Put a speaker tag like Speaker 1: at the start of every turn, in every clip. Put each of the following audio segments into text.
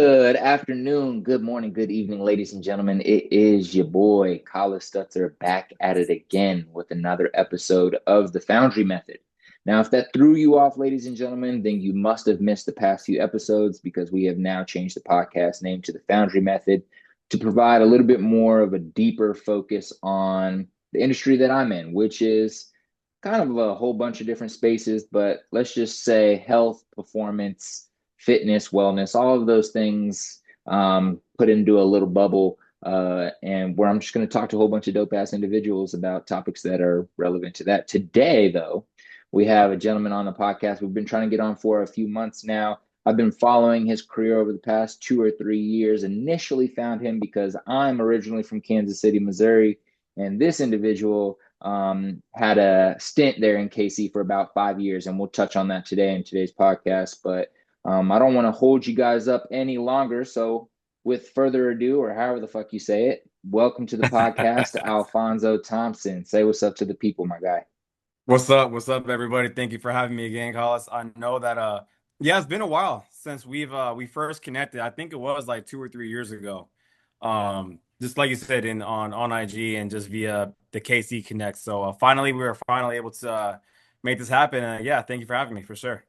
Speaker 1: Good afternoon, good morning, good evening, ladies and gentlemen. It is your boy, Kala Stutzer, back at it again with another episode of the Foundry Method. Now, if that threw you off, ladies and gentlemen, then you must have missed the past few episodes because we have now changed the podcast name to the Foundry Method to provide a little bit more of a deeper focus on the industry that I'm in, which is kind of a whole bunch of different spaces, but let's just say health, performance, fitness, wellness, all of those things put into a little bubble. And where I'm just going to talk to a whole bunch of dope ass individuals about topics that are relevant to that. Today, though, we have a gentleman on the podcast we've been trying to get on for a few months now. I've been following his career over the past 2 or 3 years. Initially found him because I'm originally from Kansas City, Missouri, and this individual had a stint there in KC for about 5 years, and we'll touch on that today in today's podcast. But I don't want to hold you guys up any longer. So, with further ado, or however the fuck you say it, welcome to the podcast, Alphonso Thompson. Say what's up to the people, my guy.
Speaker 2: What's up? What's up, everybody? Thank you for having me again, Carlos. I know that yeah, it's been a while since we first connected. I think it was like 2 or 3 years ago. Just like you said on IG and just via the KC Connect. So finally we were finally able to make this happen. Yeah, thank you for having me for sure.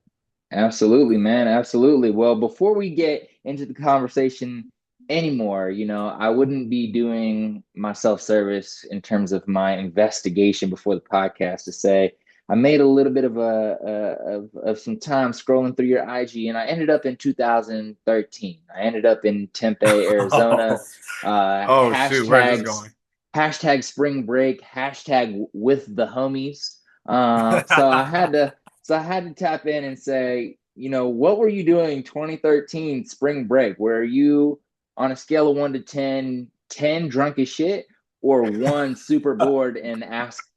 Speaker 1: Absolutely, man. Absolutely. Well, before we get into the conversation anymore, I wouldn't be doing my self-service in terms of my investigation before the podcast to say I made a little bit of of some time scrolling through your IG, and I ended up in 2013. I ended up in Tempe, Arizona.
Speaker 2: Oh, oh shoot, where's this
Speaker 1: Hashtags,
Speaker 2: going?
Speaker 1: hashtag spring break, hashtag with the homies. So I had to. So I had to tap in and say, what were you doing 2013 spring break? Were you on a scale of 1 to 10, 10 drunk as shit, or one super bored and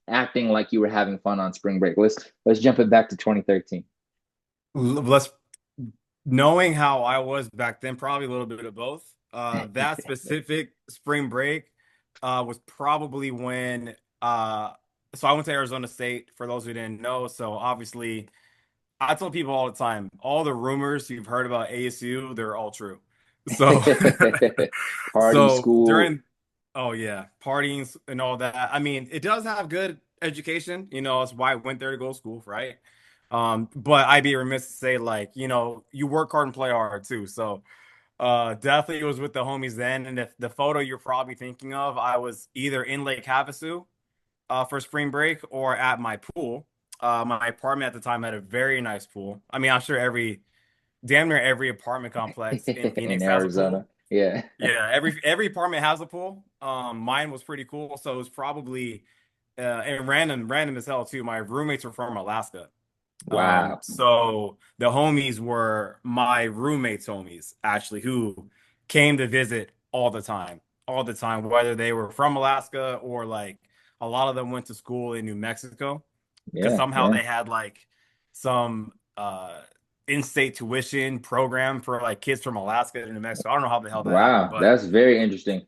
Speaker 1: acting like you were having fun on spring break? Let's jump it back to 2013.
Speaker 2: Let's knowing how I was back then, probably a little bit of both. That specific spring break was probably when so I went to Arizona State for those who didn't know. So obviously I tell people all the time, all the rumors you've heard about ASU, they're all true. So
Speaker 1: Party
Speaker 2: so
Speaker 1: school.
Speaker 2: during oh yeah, partying and all that. I mean, it does have good education, that's why I went there to go to school, right? But I'd be remiss to say like, you work hard and play hard too. So definitely it was with the homies then. And if the photo you're probably thinking of, I was either in Lake Havasu for spring break or at my pool. My apartment at the time had a very nice pool. I mean, I'm sure damn near every apartment complex in
Speaker 1: In
Speaker 2: Phoenix has a
Speaker 1: Arizona.
Speaker 2: pool.
Speaker 1: Yeah.
Speaker 2: Yeah, every apartment has a pool. Mine was pretty cool, so it was probably and random as hell too. My roommates were from Alaska.
Speaker 1: Wow.
Speaker 2: So the homies were my roommates' homies, actually, who came to visit all the time, whether they were from Alaska or like a lot of them went to school in New Mexico because
Speaker 1: Yeah.
Speaker 2: somehow
Speaker 1: Yeah.
Speaker 2: they had like some in-state tuition program for like kids from Alaska to New Mexico. I don't know how the hell that happened,
Speaker 1: Wow.
Speaker 2: but
Speaker 1: That's very interesting.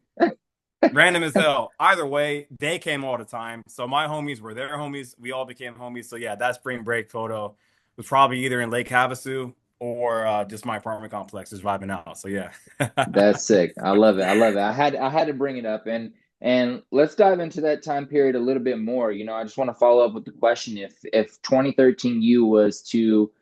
Speaker 2: random as hell. Either way, they came all the time. So my homies were their homies. We all became homies. So yeah, that spring break photo was probably either in Lake Havasu or just my apartment complex is vibing out. So yeah.
Speaker 1: That's sick. I love it. I love it. I had to bring it up, and let's dive into that time period a little bit more. I just want to follow up with the question, if 2013 you was to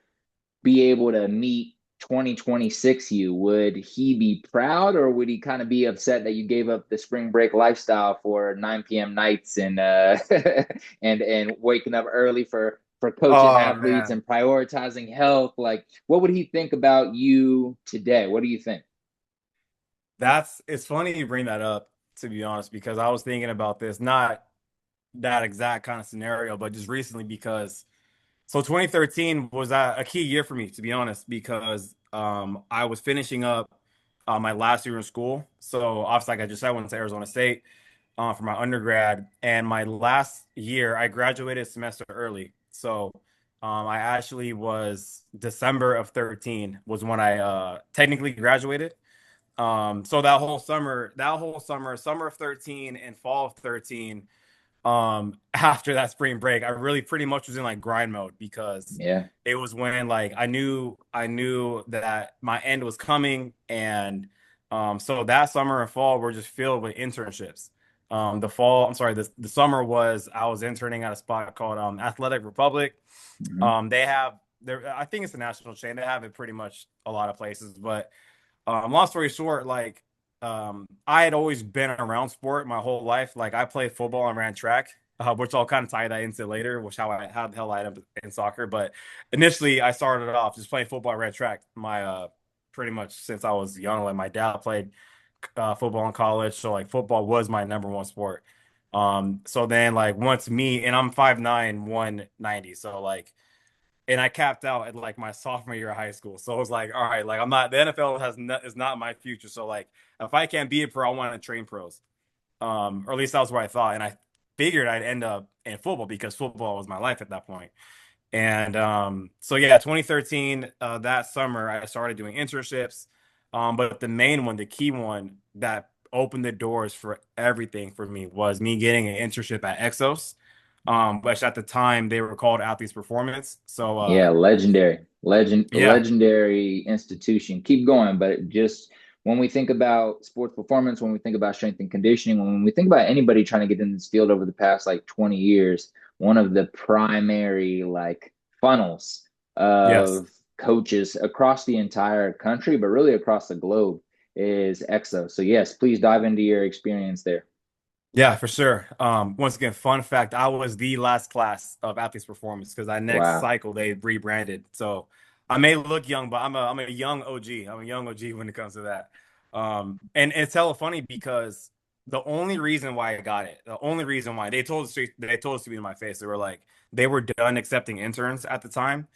Speaker 1: be able to meet 2026 you, would he be proud, or would he kind of be upset that you gave up the spring break lifestyle for 9 p.m. nights and and waking up early for coaching
Speaker 2: Oh
Speaker 1: athletes
Speaker 2: man.
Speaker 1: and prioritizing health? Like, what would he think about you today? What do you think?
Speaker 2: It's funny you bring that up, to be honest, because I was thinking about this, not that exact kind of scenario, but just recently because so 2013 was a key year for me, to be honest, because I was finishing up my last year in school. So obviously, like I just said, I went to Arizona State for my undergrad, and my last year I graduated a semester early. So I actually was December of 13 was when I technically graduated. So summer of 13 and fall of 13. after that spring break. I really pretty much was in like grind mode because
Speaker 1: Yeah.
Speaker 2: it was when like I knew that my end was coming, and so that summer and fall were just filled with internships. The summer was I was interning at a spot called Athletic Republic.
Speaker 1: Hmm.
Speaker 2: They have there I think it's a national chain. They have it pretty much a lot of places, but long story short, like I had always been around sport my whole life. Like I played football and ran track, which I'll kind of tie that into later, which how the hell I ended up in soccer. But initially, I started off just playing football and ran track. My pretty much since I was young. Like my dad played football in college, so like football was my number one sport. So then like once me and I'm 5'9", 190, so like and I capped out at like my sophomore year of high school. So it was like, all right, like I'm not the NFL is not my future. So like if I can't be a pro, I want to train pros. Or at least that was what I thought. And I figured I'd end up in football because football was my life at that point. And so yeah, 2013, that summer I started doing internships. But the main one, the key one that opened the doors for everything for me was me getting an internship at Exos, which at the time they were called Athletes Performance. So
Speaker 1: Yeah,
Speaker 2: yeah,
Speaker 1: legendary institution. Keep going, but just when we think about sports performance, when we think about strength and conditioning, when we think about anybody trying to get in this field over the past like 20 years, one of the primary like funnels
Speaker 2: yes.
Speaker 1: of coaches across the entire country, but really across the globe is EXO. So yes, please dive into your experience there.
Speaker 2: Yeah, for sure. Once again, fun fact, I was the last class of Athletes Performance because that next
Speaker 1: Wow.
Speaker 2: cycle they rebranded. So I may look young, but I'm a young OG. I'm a young OG when it comes to that. And it's hella funny because the only reason why I got it, the only reason why they told us to be in my face, they were like they were done accepting interns at the time.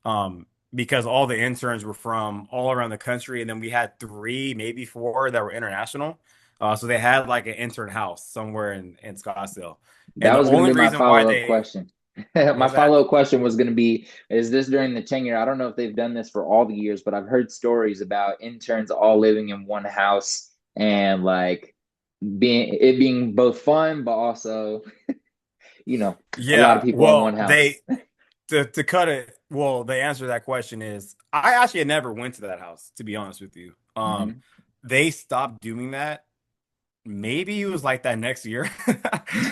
Speaker 2: Um, because all the interns were from all around the country, and then we had three, maybe four that were international. So they had like an intern house somewhere in Scottsdale. And
Speaker 1: That
Speaker 2: the
Speaker 1: was going to
Speaker 2: only
Speaker 1: be my
Speaker 2: reason why
Speaker 1: follow-up
Speaker 2: they
Speaker 1: question.
Speaker 2: what
Speaker 1: My
Speaker 2: was that?
Speaker 1: follow-up question was going to be, is this during the tenure? I don't know if they've done this for all the years, but I've heard stories about interns all living in one house and like being both fun, but also, you know, a lot of
Speaker 2: Yeah,
Speaker 1: people in one
Speaker 2: well,
Speaker 1: house.
Speaker 2: to cut it, well, the answer to that question is I actually had never went to that house, to be honest with you.
Speaker 1: Hmm.
Speaker 2: They stopped doing that. Maybe it was like that next year.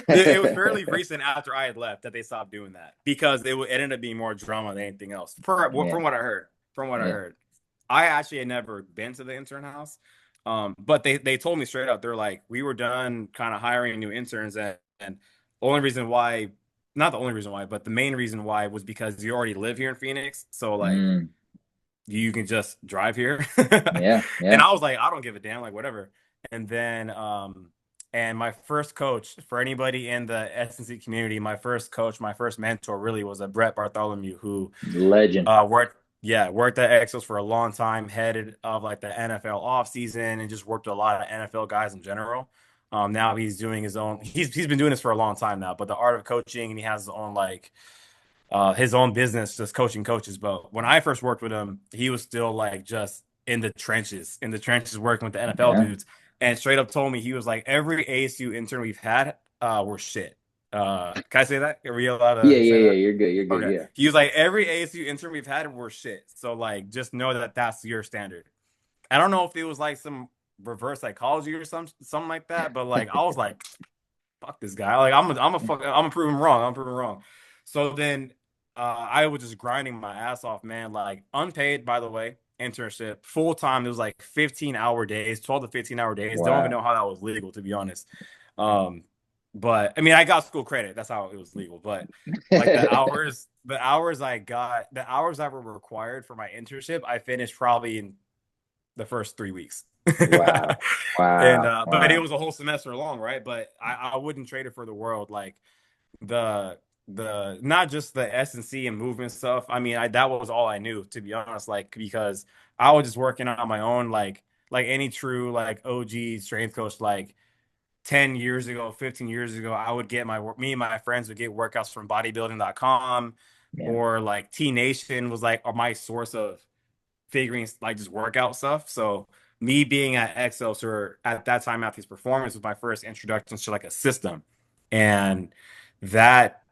Speaker 2: It was fairly recent after I had left that they stopped doing that because it ended up being more drama than anything else.
Speaker 1: Yeah,
Speaker 2: From what I heard,
Speaker 1: yeah.
Speaker 2: I actually had never been to the intern house. But they told me straight up, they're like, we were done kind of hiring new interns, and the only reason why, not the only reason why, but the main reason why was because you already live here in Phoenix, so like
Speaker 1: Mm,
Speaker 2: you can just drive here.
Speaker 1: yeah,
Speaker 2: And
Speaker 1: yeah.
Speaker 2: I was like, I don't give a damn, like whatever. And then and my first coach for anybody in the S&C community, my first coach, my first mentor really was a Brett Bartholomew who
Speaker 1: Legend.
Speaker 2: worked at Exos for a long time, headed of like the NFL offseason and just worked with a lot of NFL guys in general. Now he's doing his own he's been doing this for a long time now, but the art of coaching, and he has his own business just coaching coaches. But when I first worked with him, he was still like just in the trenches working with the NFL
Speaker 1: Yeah.
Speaker 2: dudes, and straight up told me he was like every ASU intern we've had were shit. Can I say that? Are we allowed
Speaker 1: Yeah,
Speaker 2: to
Speaker 1: yeah,
Speaker 2: say
Speaker 1: yeah.
Speaker 2: that?
Speaker 1: You're good. You're good.
Speaker 2: Okay.
Speaker 1: Yeah.
Speaker 2: He was like every ASU intern we've had were shit. So like just know that that's your standard. I don't know if it was like some reverse psychology or something like that, but like I was like, fuck this guy. Like I'm gonna prove him wrong. I'm proving wrong. So then I was just grinding my ass off, man. Like unpaid, by the way, internship, full time. It was like 15-hour days, 12 to 15-hour days. Don't even
Speaker 1: Wow.
Speaker 2: know how that was legal, to be honest. Um, but I mean, I got school credit. That's how it was legal. But like the hours that were required for my internship, I finished probably in the first 3 weeks.
Speaker 1: Wow.
Speaker 2: And
Speaker 1: Wow.
Speaker 2: but it
Speaker 1: Wow.
Speaker 2: was a whole semester long, right? But I wouldn't trade it for the world. Like the not just the S&C and movement stuff. I mean, that was all I knew, to be honest. Like because I was just working on my own, like any true like OG strength coach, like 10 years ago, 15 years ago, I would get me and my friends would get workouts from bodybuilding.com,
Speaker 1: Yeah.
Speaker 2: or like T Nation was like my source of figuring like just workout stuff. So me being at Exos, or at that time Athletes Performance, was my first introduction to like a system. And that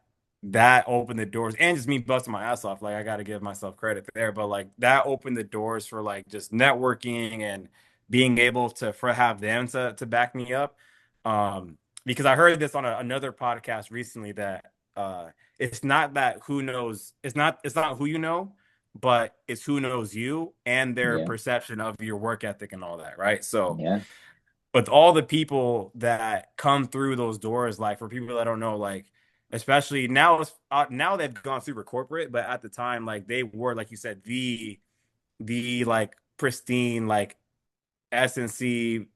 Speaker 2: that opened the doors, and just me busting my ass off. Like I got to give myself credit there, but like that opened the doors for like just networking and being able to have them to back me up. Because I heard this on another podcast recently that it's not that who knows, it's not who you know, but it's who knows you and their
Speaker 1: Yeah.
Speaker 2: perception of your work ethic and all that, right? So
Speaker 1: Yeah.
Speaker 2: but all the people that come through those doors, like for people that don't know, like especially now, now they've gone super corporate, but at the time, like they were, like you said, the like pristine, like SNC,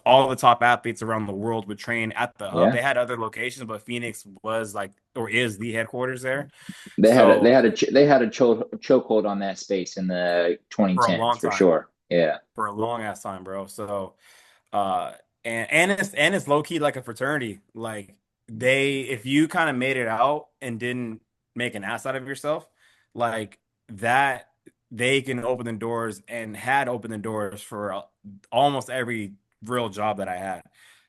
Speaker 2: all the top athletes around the world would train at the hub.
Speaker 1: Yeah.
Speaker 2: They had other locations, but Phoenix was like, or is the headquarters there.
Speaker 1: They had a
Speaker 2: So
Speaker 1: chokehold on that space in the
Speaker 2: for a
Speaker 1: 2010s
Speaker 2: long
Speaker 1: for
Speaker 2: time,
Speaker 1: sure. Yeah.
Speaker 2: for a long ass time, bro. So uh and it's low key like a fraternity. Like they, if you kind of made it out and didn't make an ass out of yourself, like that, they can open the doors and had opened the doors for almost every real job that I had.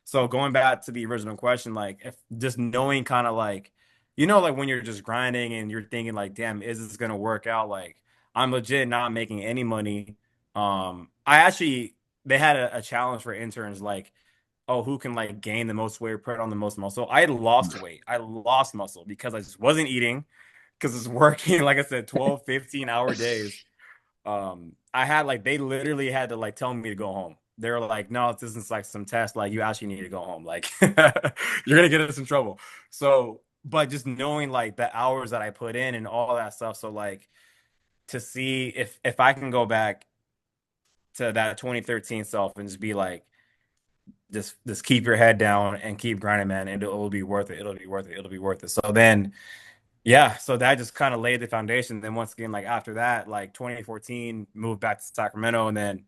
Speaker 2: So going back to the original question, like if just knowing kind of like, like when you're just grinding and you're thinking like, damn, is this gonna work out? Like I'm legit not making any money. I actually, they had a challenge for interns, like, oh, who can like gain the most weight, put on the most muscle. I had lost weight. I lost muscle because I just wasn't eating, because it's working, like I said, 12, 15-hour days. I had like, they literally had to like tell me to go home. They were like, no, this isn't like some test. Like, you actually need to go home. Like, you're gonna get us in trouble. So, but just knowing like the hours that I put in and all that stuff. So like to see if I can go back to that 2013 self and just be like, just keep your head down and keep grinding, man, and it'll be worth it. It'll be worth it. It'll be worth it. So then, yeah, so that just kind of laid the foundation. Then once again, like after that, like 2014, moved back to Sacramento, and then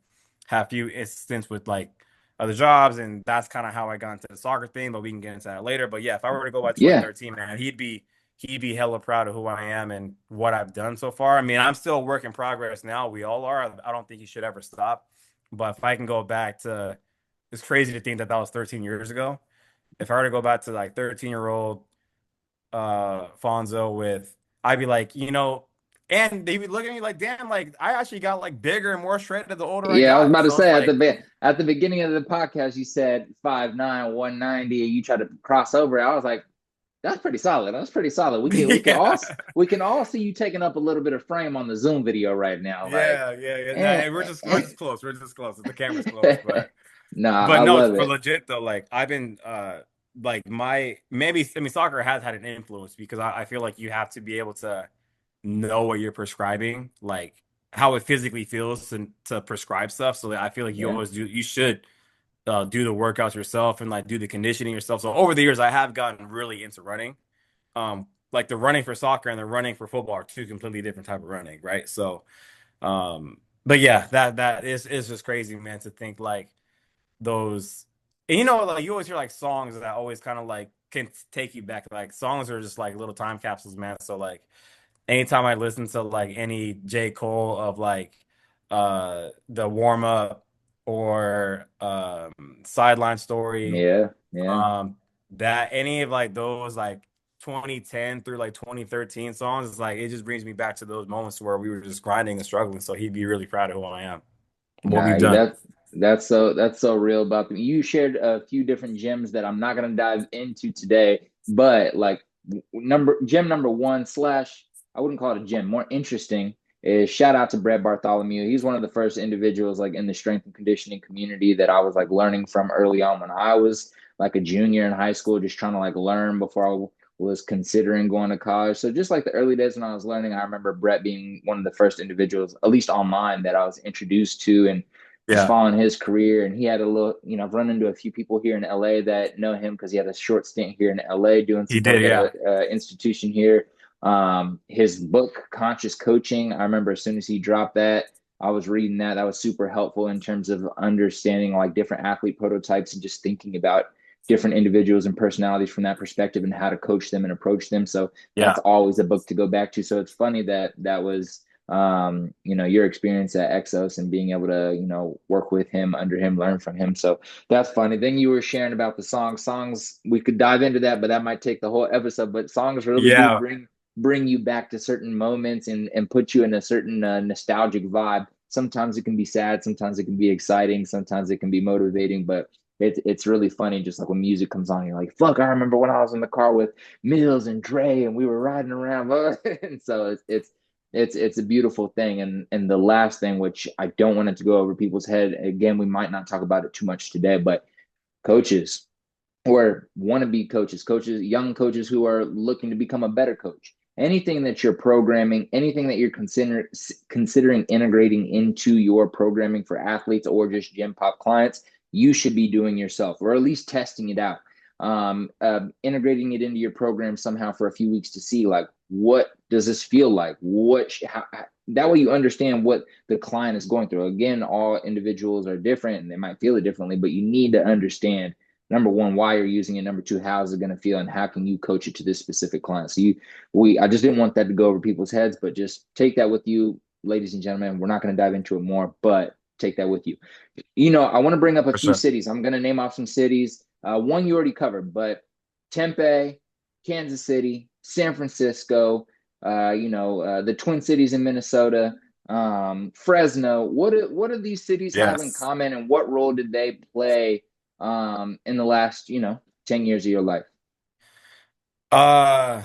Speaker 2: had a few instances with like other jobs, and that's kind of how I got into the soccer thing. But we can get into that later. But yeah, if I were to go by
Speaker 1: Yeah.
Speaker 2: 2013, man, he'd be hella proud of who I am and what I've done so far. I mean, I'm still a work in progress now. We all are. I don't think he should ever stop. But if I can go back to, it's crazy to think that that was 13 years ago. If I were to go back to like 13-year-old Fonzo with, I'd be like, and they'd be looking at me like, damn, like I actually got like bigger and more shredded the older I
Speaker 1: Yeah, I was
Speaker 2: got.
Speaker 1: about to
Speaker 2: So it's
Speaker 1: say
Speaker 2: like,
Speaker 1: at the beginning of the podcast, you said 5'9", 190, and you tried to cross over. I was like, that's pretty solid. That's pretty solid.
Speaker 2: yeah,
Speaker 1: We can all see you taking up a little bit of frame on the Zoom video right now. Like,
Speaker 2: yeah. Nah,
Speaker 1: eh,
Speaker 2: and we're
Speaker 1: eh,
Speaker 2: just we're
Speaker 1: eh.
Speaker 2: just close. We're just close. The camera's close, but
Speaker 1: Nah, I
Speaker 2: but no,
Speaker 1: love
Speaker 2: for
Speaker 1: it.
Speaker 2: legit though, like I've been like my, maybe, I mean, soccer has had an influence because I feel like you have to be able to know what you're prescribing, like how it physically feels to prescribe stuff. So I feel like
Speaker 1: Yeah,
Speaker 2: you should do the workouts yourself and like do the conditioning yourself. So over the years, I have gotten really into running. Like the running for soccer and the running for football are two completely different type of running, right? So, but yeah, that is just crazy, man, to think like those, and like you always hear like songs that always kind of like can take you back. Like songs are just like little time capsules, man. So like anytime I listen to like any J. Cole of like the warm up or sideline story,
Speaker 1: yeah, yeah.
Speaker 2: um that any of like those like 2010 through like 2013 songs, it's like it just brings me back to those moments where we were just grinding and struggling. So he'd be really proud of who I am, what
Speaker 1: Nah,
Speaker 2: we've done.
Speaker 1: that's so real about them. You shared a few different gems that I'm not gonna dive into today, but like gem number one slash, I wouldn't call it a gem, more interesting is shout out to Brett Bartholomew. He's one of the first individuals like in the strength and conditioning community that I was like learning from early on when I was like a junior in high school, just trying to like learn before I was considering going to college. So just like the early days when I was learning, I remember Brett being one of the first individuals, at least online, that I was introduced to and just
Speaker 2: Yeah,
Speaker 1: following his career. And he had a little, I've run into a few people here in LA that know him because he had a short stint here in LA doing
Speaker 2: he
Speaker 1: some
Speaker 2: did.
Speaker 1: work at
Speaker 2: Yeah,
Speaker 1: a institution here. His book, Conscious Coaching, I remember as soon as he dropped that, I was reading that. That was super helpful in terms of understanding like different athlete prototypes and just thinking about different individuals and personalities from that perspective and how to coach them and approach them. So that's
Speaker 2: yeah,
Speaker 1: always a book to go back to. So it's funny that that was your experience at Exos and being able to, work with him, under him, learn from him. So that's funny. Then you were sharing about the songs. Songs, we could dive into that, but that might take the whole episode. But songs really do
Speaker 2: Yeah.
Speaker 1: bring you back to certain moments and put you in a certain nostalgic vibe. Sometimes it can be sad, sometimes it can be exciting, sometimes it can be motivating, but it's really funny. Just like when music comes on, you're like, "Fuck!" I remember when I was in the car with Mills and Dre, and we were riding around. And so it's a beautiful thing. And the last thing, which I don't want it to go over people's head, again, we might not talk about it too much today, but coaches or wannabe coaches, young coaches who are looking to become a better coach. Anything that you're programming, anything that you're considering integrating into your programming for athletes or just gym pop clients, you should be doing yourself, or at least testing it out. Integrating it into your program somehow for a few weeks to see, like, what does this feel like? That way you understand what the client is going through. Again, all individuals are different and they might feel it differently, but you need to understand, number one, why you're using it. Number two, how is it going to feel, and how can you coach it to this specific client? So I just didn't want that to go over people's heads, but just take that with you, ladies and gentlemen. We're not going to dive into it more, but take that with you. I want to bring up a
Speaker 2: For
Speaker 1: few
Speaker 2: sure.
Speaker 1: cities. I'm going to name off some cities. One you already covered, but Tempe, Kansas City, San Francisco, the Twin Cities in Minnesota, Fresno. What do these cities have in
Speaker 2: Yes.
Speaker 1: common, and what role did they play in the last 10 years of your life?
Speaker 2: Uh,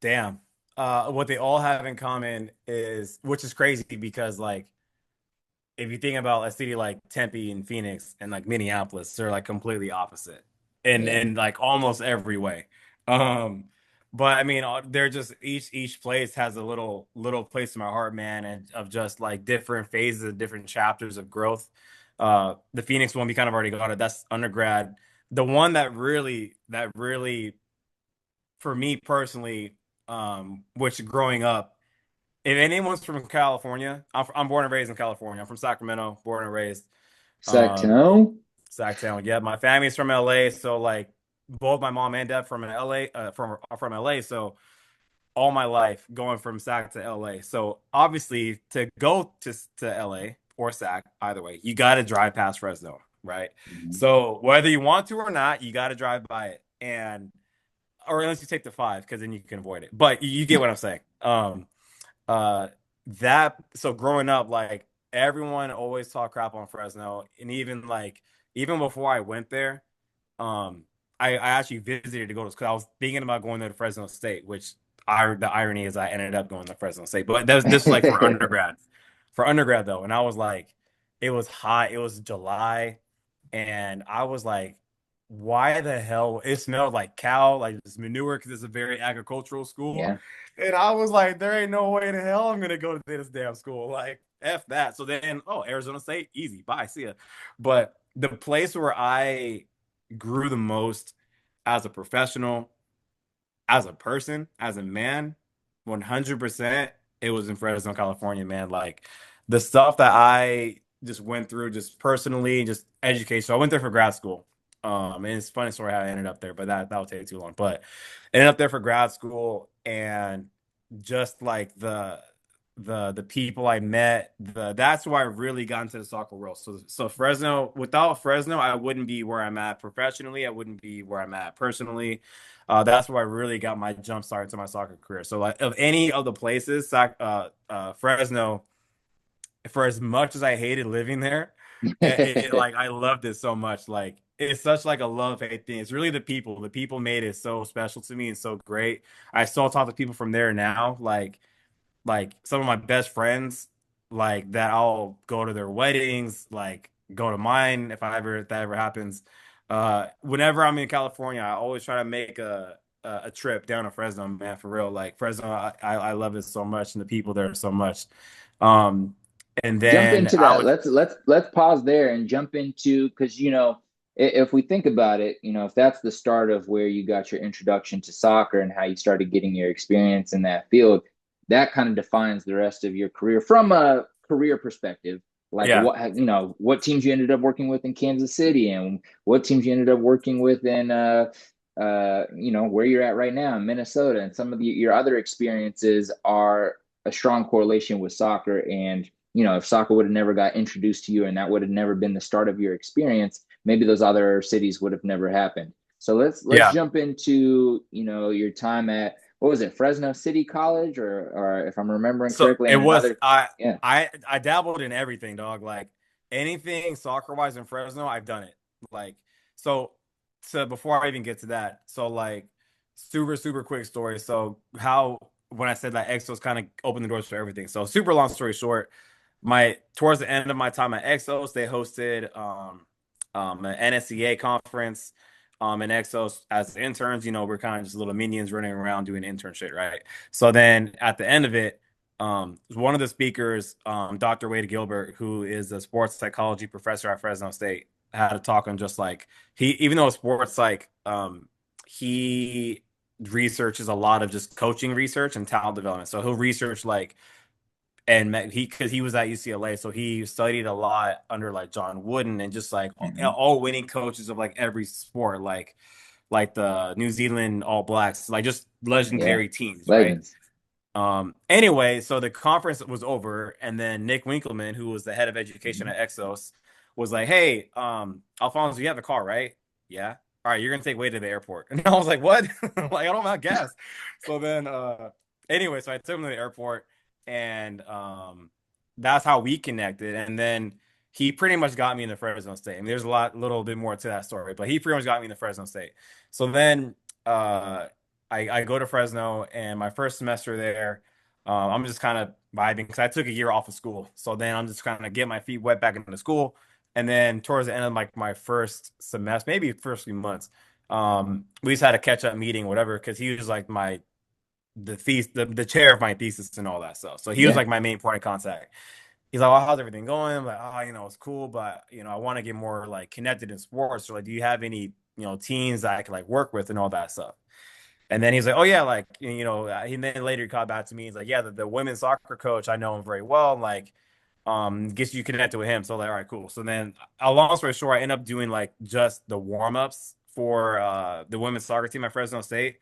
Speaker 2: Damn. What they all have in common is, which is crazy because like if you think about a city like Tempe and Phoenix and like Minneapolis, they're like completely opposite
Speaker 1: Yeah,
Speaker 2: in like almost every way. Um, but I mean, they're just each place has a little place in my heart, man, and of just like different phases and different chapters of growth. The Phoenix one we kind of already got it. That's undergrad. The one that really for me personally, which growing up, if anyone's from California, I'm born and raised in California. I'm from Sacramento, born and raised. Um,
Speaker 1: Sacramento.
Speaker 2: Sacktown. Yeah, my family's from LA, so like both my mom and dad from LA, from LA. So all my life going from Sac to LA. So obviously to go to LA or Sac, either way, you got to drive past Fresno, right?
Speaker 1: Mhm.
Speaker 2: So whether you want to or not, you got to drive by it, and or unless you take the five, because then you can avoid it. But you get what I'm saying. Uh that so growing up, like everyone always talked crap on Fresno, and even before I went there, um I actually visited to go to because I was thinking about going to Fresno State, which the irony is I ended up going to Fresno State, but this was like for undergrad though, and I was like, it was hot, it was July, and I was like, why the hell? It smelled like cow, like this manure, because it's a very agricultural school.
Speaker 1: Yeah.
Speaker 2: And I was like, there ain't no way in hell I'm gonna go to this damn school. Like, F that. So then, oh, Arizona State, easy, bye, see ya. But the place where I grew the most as a professional, as a person, as a man, 100%, it was in Fresno, California, man. Like the stuff that I just went through, just personally, just education. So I went there for grad school. And it's a funny story how I ended up there, but that would take too long. But I ended up there for grad school, and just like the people I met, that's why I really got into the soccer world. So Fresno, without Fresno, I wouldn't be where I'm at professionally. I wouldn't be where I'm at personally. That's where I really got my jump start to my soccer career. So like of any of the places, Fresno, for as much as I hated living there, like I loved it so much. Like it's such like a love hate thing. It's really the people. The people made it so special to me and so great. I still talk to people from there now. Like some of my best friends, like that I'll go to their weddings, like go to mine if that ever happens. Whenever I'm in California, I always try to make a trip down to Fresno, man, for real. Like Fresno, I love it so much, and the people there so much. Um, and
Speaker 1: Jump
Speaker 2: then
Speaker 1: into
Speaker 2: I
Speaker 1: that.
Speaker 2: would,
Speaker 1: Let's pause there and jump into, because if we think about it, if that's the start of where you got your introduction to soccer and how you started getting your experience in that field, that kind of defines the rest of your career from a career perspective. Like,
Speaker 2: yeah,
Speaker 1: what teams you ended up working with in Kansas City, and what teams you ended up working with in where you're at right now in Minnesota, and some of your other experiences are a strong correlation with soccer. And, you know, if soccer would have never got introduced to you and that would have never been the start of your experience, maybe those other cities would have never happened. So let's
Speaker 2: Yeah.
Speaker 1: jump into, you know, your time at, what was it, Fresno City College, or if I'm remembering
Speaker 2: So
Speaker 1: correctly,
Speaker 2: it
Speaker 1: and
Speaker 2: was
Speaker 1: another. Yeah.
Speaker 2: I dabbled in everything, dog. Like anything soccer wise in Fresno, I've done it. Like so so before I even get to that, so like super quick story. So how when I said that Exos kind of opened the doors for everything. So super long story short, my towards the end of my time at Exos, they hosted an NSCA conference and Exos as interns. You know, we're kind of just little minions running around doing internship, right? So then at the end of it, one of the speakers, Dr. Wade Gilbert, who is a sports psychology professor at Fresno State, had a talk on just like even though sports psych, he researches a lot of just coaching research and talent development. So he'll research like and because he was at UCLA, so he studied a lot under like John Wooden and just like
Speaker 1: Mm-hmm.
Speaker 2: all winning coaches of like every sport, like the New Zealand All Blacks, like just
Speaker 1: Yeah.
Speaker 2: legendary teams, right?
Speaker 1: Legends.
Speaker 2: Anyway, so the conference was over, and then Nick Winkelman, who was the head of education
Speaker 1: Mm-hmm.
Speaker 2: at Exos, was like, "Hey, Alphonso, you have a car, right? Yeah. All right, you're gonna take Wade to the airport." And I was like, "What? Like, I don't have gas." So then, anyway, so I took him to the airport, and that's how we connected. And then he pretty much got me in the Fresno State. I mean, there's little bit more to that story, but he pretty much got me in the Fresno State. So then, uh, I go to Fresno, and my first semester there, I'm just kind of vibing because I took a year off of school. So then I'm just kind of get my feet wet back into school. And then towards the end of my first semester, maybe first few months, we just had a catch up meeting, whatever, because he was like the chair of my thesis and all that stuff. So he was
Speaker 1: Yeah.
Speaker 2: like my main point of contact. He's like, "Well, how's everything going?" I'm like, "Oh, it's cool, but I want to get more like connected in sports. So like, do you have any teams that I can like work with and all that stuff?" And then he's like, "Oh yeah, like He then later called back to me. He's like, "Yeah, the women's soccer coach, I know him very well. And, like, gets you connected with him." So like, all right, cool. So then, a long story short, I end up doing like just the warm ups for the women's soccer team at Fresno State.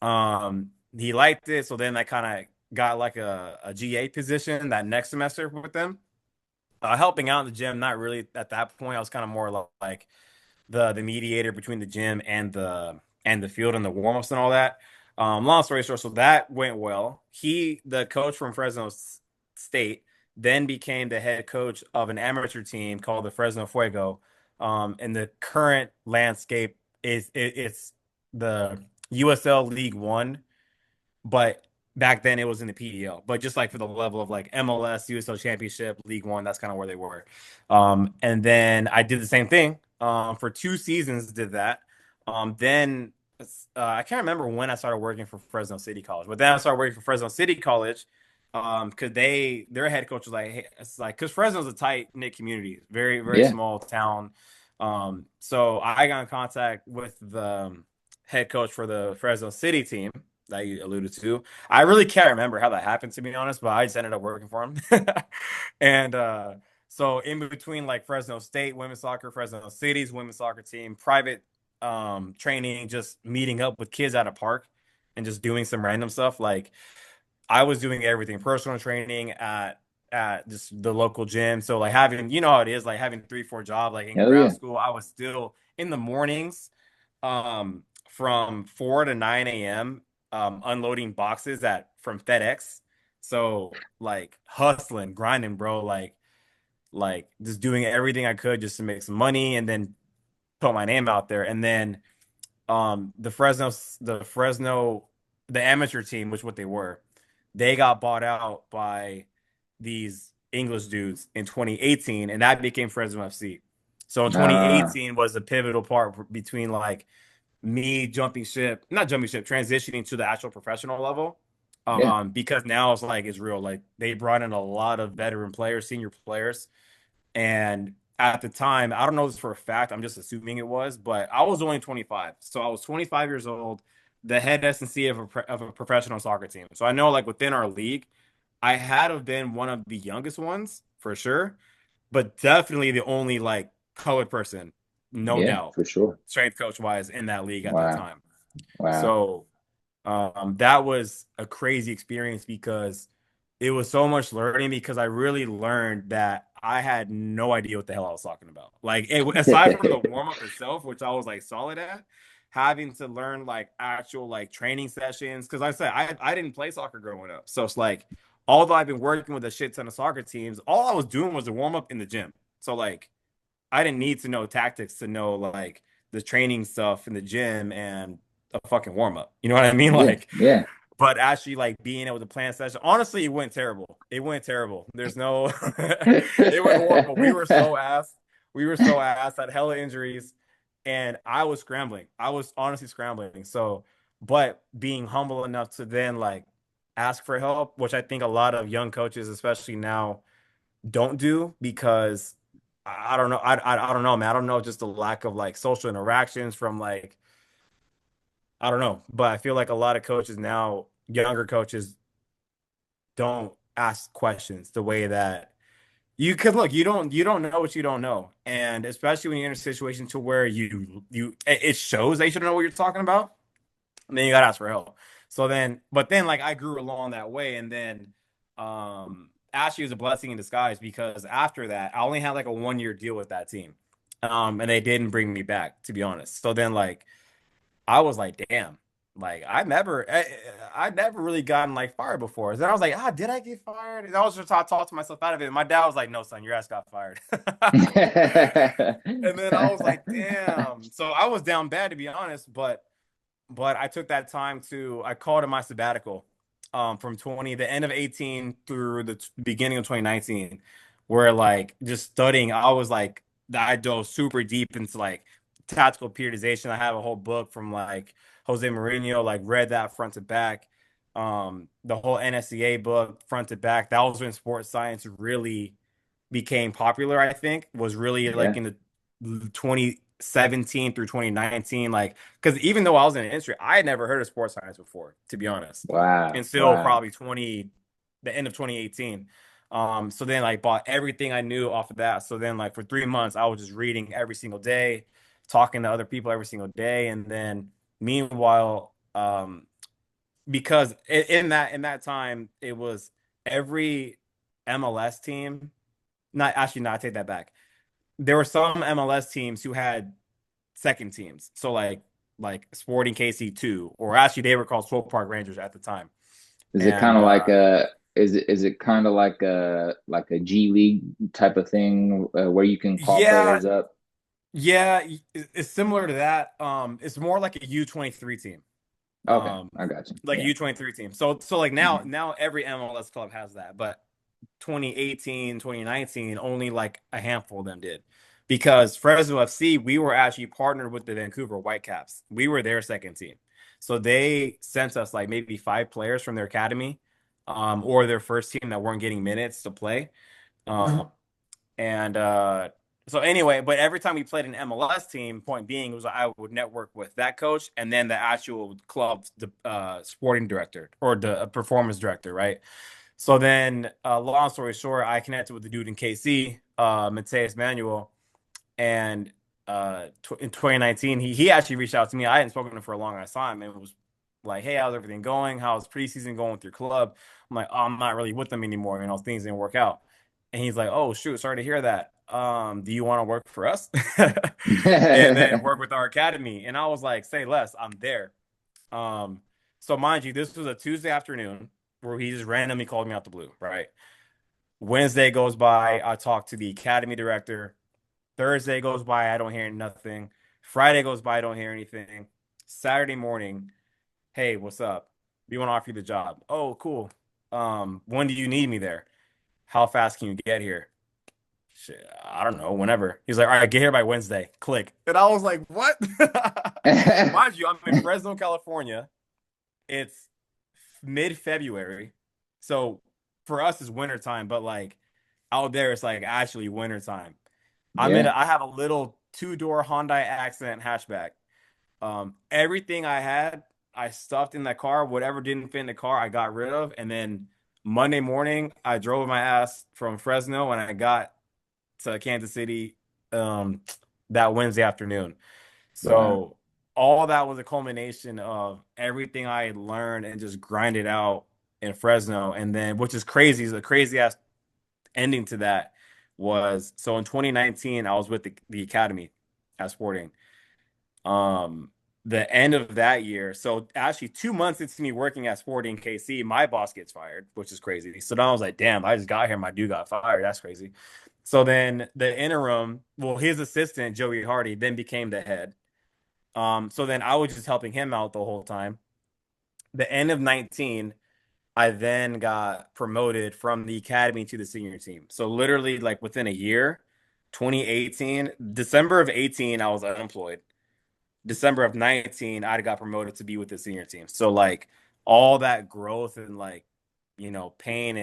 Speaker 2: He liked it, so then I kind of got like a GA position that next semester with them, helping out in the gym. Not really at that point. I was kind of more like the mediator between the gym and the field and the warm-ups and all that. Long story short, so that went well. The coach from Fresno State, then became the head coach of an amateur team called the Fresno Fuego. And the current landscape it's the USL League One, but back then it was in the PDL. But just like for the level of like MLS, USL Championship, League One, that's kind of where they were. And then I did the same thing for 2 seasons. Did that. Then I can't remember when I started working for Fresno City College, but then I started working for Fresno City College because their head coach was like, hey, it's like because Fresno's a tight knit community, very
Speaker 1: Yeah.
Speaker 2: small town. So I got in contact with the head coach for the Fresno City team that you alluded to. I really can't remember how that happened, to be honest, but I just ended up working for him. And so in between like Fresno State women's soccer, Fresno City's women's soccer team, private training, just meeting up with kids at a park and just doing some random stuff. Like I was doing everything, personal training at just the local gym. So like having, how it is, like having 3, 4 jobs, like in
Speaker 1: Hell
Speaker 2: grad
Speaker 1: yeah.
Speaker 2: school, I was still in the mornings, from 4 to 9 a.m. Unloading boxes from FedEx. So like hustling, grinding, bro, like just doing everything I could just to make some money and then put my name out there. And then the Fresno the amateur team, which what they were, they got bought out by these English dudes in 2018, and that became Fresno FC. So in
Speaker 1: Uh,
Speaker 2: 2018 was a pivotal part between like me not jumping ship, transitioning to the actual professional level.
Speaker 1: yeah.
Speaker 2: Because now it's real. Like they brought in a lot of veteran players, senior players, and at the time, I don't know this for a fact. I'm just assuming it was, but I was only 25, so I was 25 years old, the head S&C of a professional soccer team. So I know, like within our league, I had have been one of the youngest ones for sure, but definitely the only like colored person, no
Speaker 1: Yeah,
Speaker 2: doubt,
Speaker 1: for sure.
Speaker 2: strength coach wise in that league at that
Speaker 1: Wow.
Speaker 2: time.
Speaker 1: Wow.
Speaker 2: So that was a crazy experience because it was so much learning because I really learned that I had no idea what the hell I was talking about. Like aside from the warm up itself, which I was like solid at, having to learn like actual like training sessions. Because like I said, I didn't play soccer growing up, so it's like although I've been working with a shit ton of soccer teams, all I was doing was a warm up in the gym. So like I didn't need to know tactics to know like the training stuff in the gym and a fucking warm up. You know what I mean?
Speaker 1: Yeah,
Speaker 2: Like
Speaker 1: yeah.
Speaker 2: but actually like being able to plan session, honestly, it went terrible. It went terrible. There's no it went horrible. We were so ass, had hella injuries, and I was scrambling. I was honestly scrambling. So but being humble enough to then like ask for help, which I think a lot of young coaches, especially now, don't do because I don't know. I don't know, man. I don't know, just the lack of like social interactions from like I don't know, but I feel like a lot of coaches now, younger coaches, don't ask questions the way that you could look. You don't know what you don't know, and especially when you're in a situation to where it shows that you should know what you're talking about. And then you gotta ask for help. So then, but then like I grew along that way, and then actually it was a blessing in disguise because after that I only had like a 1 year deal with that team, and they didn't bring me back to be honest. So then like I was like, damn, like I never really gotten like fired before. Then I was like, ah, did I get fired? And I was just talk to myself out of it. And my dad was like, no, son, your ass got fired. And then I was like, damn. So I was down bad to be honest, but I took that time to I called it my sabbatical from 20 the end of 18 through the beginning of 2019 where like just studying I was like I dove super deep into like tactical periodization. I have a whole book from like Jose Mourinho, like read that front to back. The whole NSCA book front to back. That was when sports science really became popular, I think, was really like
Speaker 1: Yeah.
Speaker 2: in the 2017 through 2019. Like, because even though I was in the industry, I had never heard of sports science before, to be honest,
Speaker 1: Wow.
Speaker 2: until
Speaker 1: Wow.
Speaker 2: probably the end of 2018. So then like bought everything I knew off of that. So then like for 3 months, I was just reading every single day, talking to other people every single day. And then meanwhile, because in that time, it was every MLS team not actually, no, I take that back. There were some MLS teams who had second teams. So like Sporting KC2, or actually they were called Swope Park Rangers at the time.
Speaker 1: Is it kind
Speaker 2: And
Speaker 1: of like a is it kind of like a G League type of thing where you can call
Speaker 2: yeah,
Speaker 1: players up?
Speaker 2: yeah, it's similar to that. It's more like a U23 team.
Speaker 1: Okay,
Speaker 2: Um,
Speaker 1: I got you.
Speaker 2: like a
Speaker 1: Yeah.
Speaker 2: U23 team. So like
Speaker 1: Hmm.
Speaker 2: now every MLS club has that, but 2018, 2019, only like a handful of them did. Because Fresno FC, we were actually partnered with the Vancouver Whitecaps. We were their second team. So they sent us like maybe 5 players from their academy, or their first team that weren't getting minutes to play. And so anyway, but every time we played an MLS team, point being was I would network with that coach and then the actual club's the sporting director or the performance director, right? So then, long story short, I connected with the dude in KC, Mateus Manuel, and in 2019, he actually reached out to me. I hadn't spoken to him for a long time, and was like, "Hey, how's everything going? How's preseason going with your club?" I'm like, "Oh, I'm not really with them anymore. You know, things didn't work out." And he's like, "Oh, shoot, sorry to hear that. Do you want to work for us and then work with our academy?" And I was like, "Say less. I'm there." Um, so mind you, this was a Tuesday afternoon where he just randomly called me out the blue, right? Wednesday goes by, I talk to the academy director. Thursday goes by, I don't hear nothing. Friday goes by, I don't hear anything. Saturday morning, hey, what's up? We want to offer you the job. Oh, cool. When do you need me there? How fast can you get here? Shit, I don't know, whenever. He's like, all right, get here by Wednesday. Click. And I was like, what? Mind you, I'm in Fresno, California. It's mid-February. So for us it's wintertime, but like out there it's like actually wintertime.
Speaker 1: Yeah.
Speaker 2: I have a little two-door Hyundai Accent hatchback. Everything I had, I stuffed in that car. Whatever didn't fit in the car, I got rid of. And then Monday morning, I drove my ass from Fresno and I got to Kansas City um that Wednesday afternoon.
Speaker 1: Wow.
Speaker 2: So all that was a culmination of everything I had learned and just grinded out. in Fresno. And then, which is crazy, is a crazy ass ending to that was, so in 2019, I was with the academy at Sporting. Um, the end of that year, so actually 2 months into me working at Sporting KC, my boss gets fired, which is crazy. So then I was like, damn, I just got here, my dude got fired. That's crazy. So then the interim, well, his assistant, Joey Hardy, then became the head. So then I was just helping him out the whole time. The end of 19, I then got promoted from the academy to the senior team. So literally like within a year, 2018, December of 18, I was unemployed. December of 19, I got promoted to be with the senior team. So like all that growth and like, pain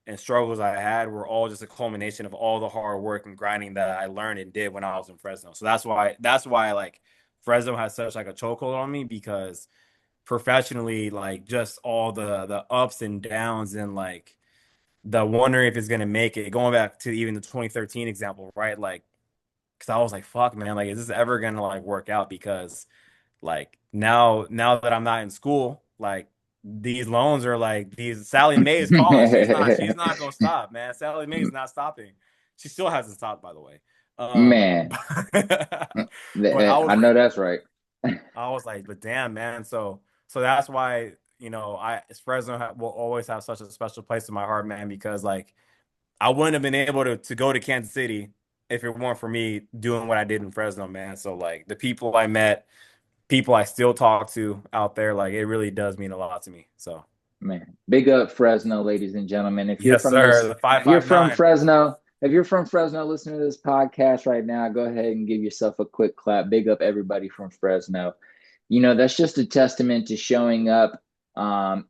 Speaker 2: and struggles I had were all just a culmination of all the hard work and grinding that I learned and did when I was in Fresno. So that's why like Fresno has such like a chokehold on me, because professionally, like just all the ups and downs and like the wondering if it's gonna make it. Going back to even the 2013 example, right? Like, because I was like, "Fuck, man! Like, is this ever gonna like work out?" Because like now that I'm not in school, like these loans are like these. Sally Mae is calling. She's not gonna stop, man. Sally Mae is not stopping. She still hasn't stopped, by the way.
Speaker 1: Man,
Speaker 2: But I was
Speaker 1: I know that's right.
Speaker 2: I was like, but damn, man. So that's why, Fresno will always have such a special place in my heart, man, because like I wouldn't have been able to go to Kansas City if it weren't for me doing what I did in Fresno, man. So like the people I met, people I still talk to out there, like it really does mean a lot to me. So
Speaker 1: Man, big up Fresno, ladies and gentlemen.
Speaker 2: yes, sir. The
Speaker 1: If you're from
Speaker 2: 559.
Speaker 1: Fresno, if you're from Fresno listening to this podcast right now, go ahead and give yourself a quick clap. Big up everybody from Fresno. That's just a testament to showing up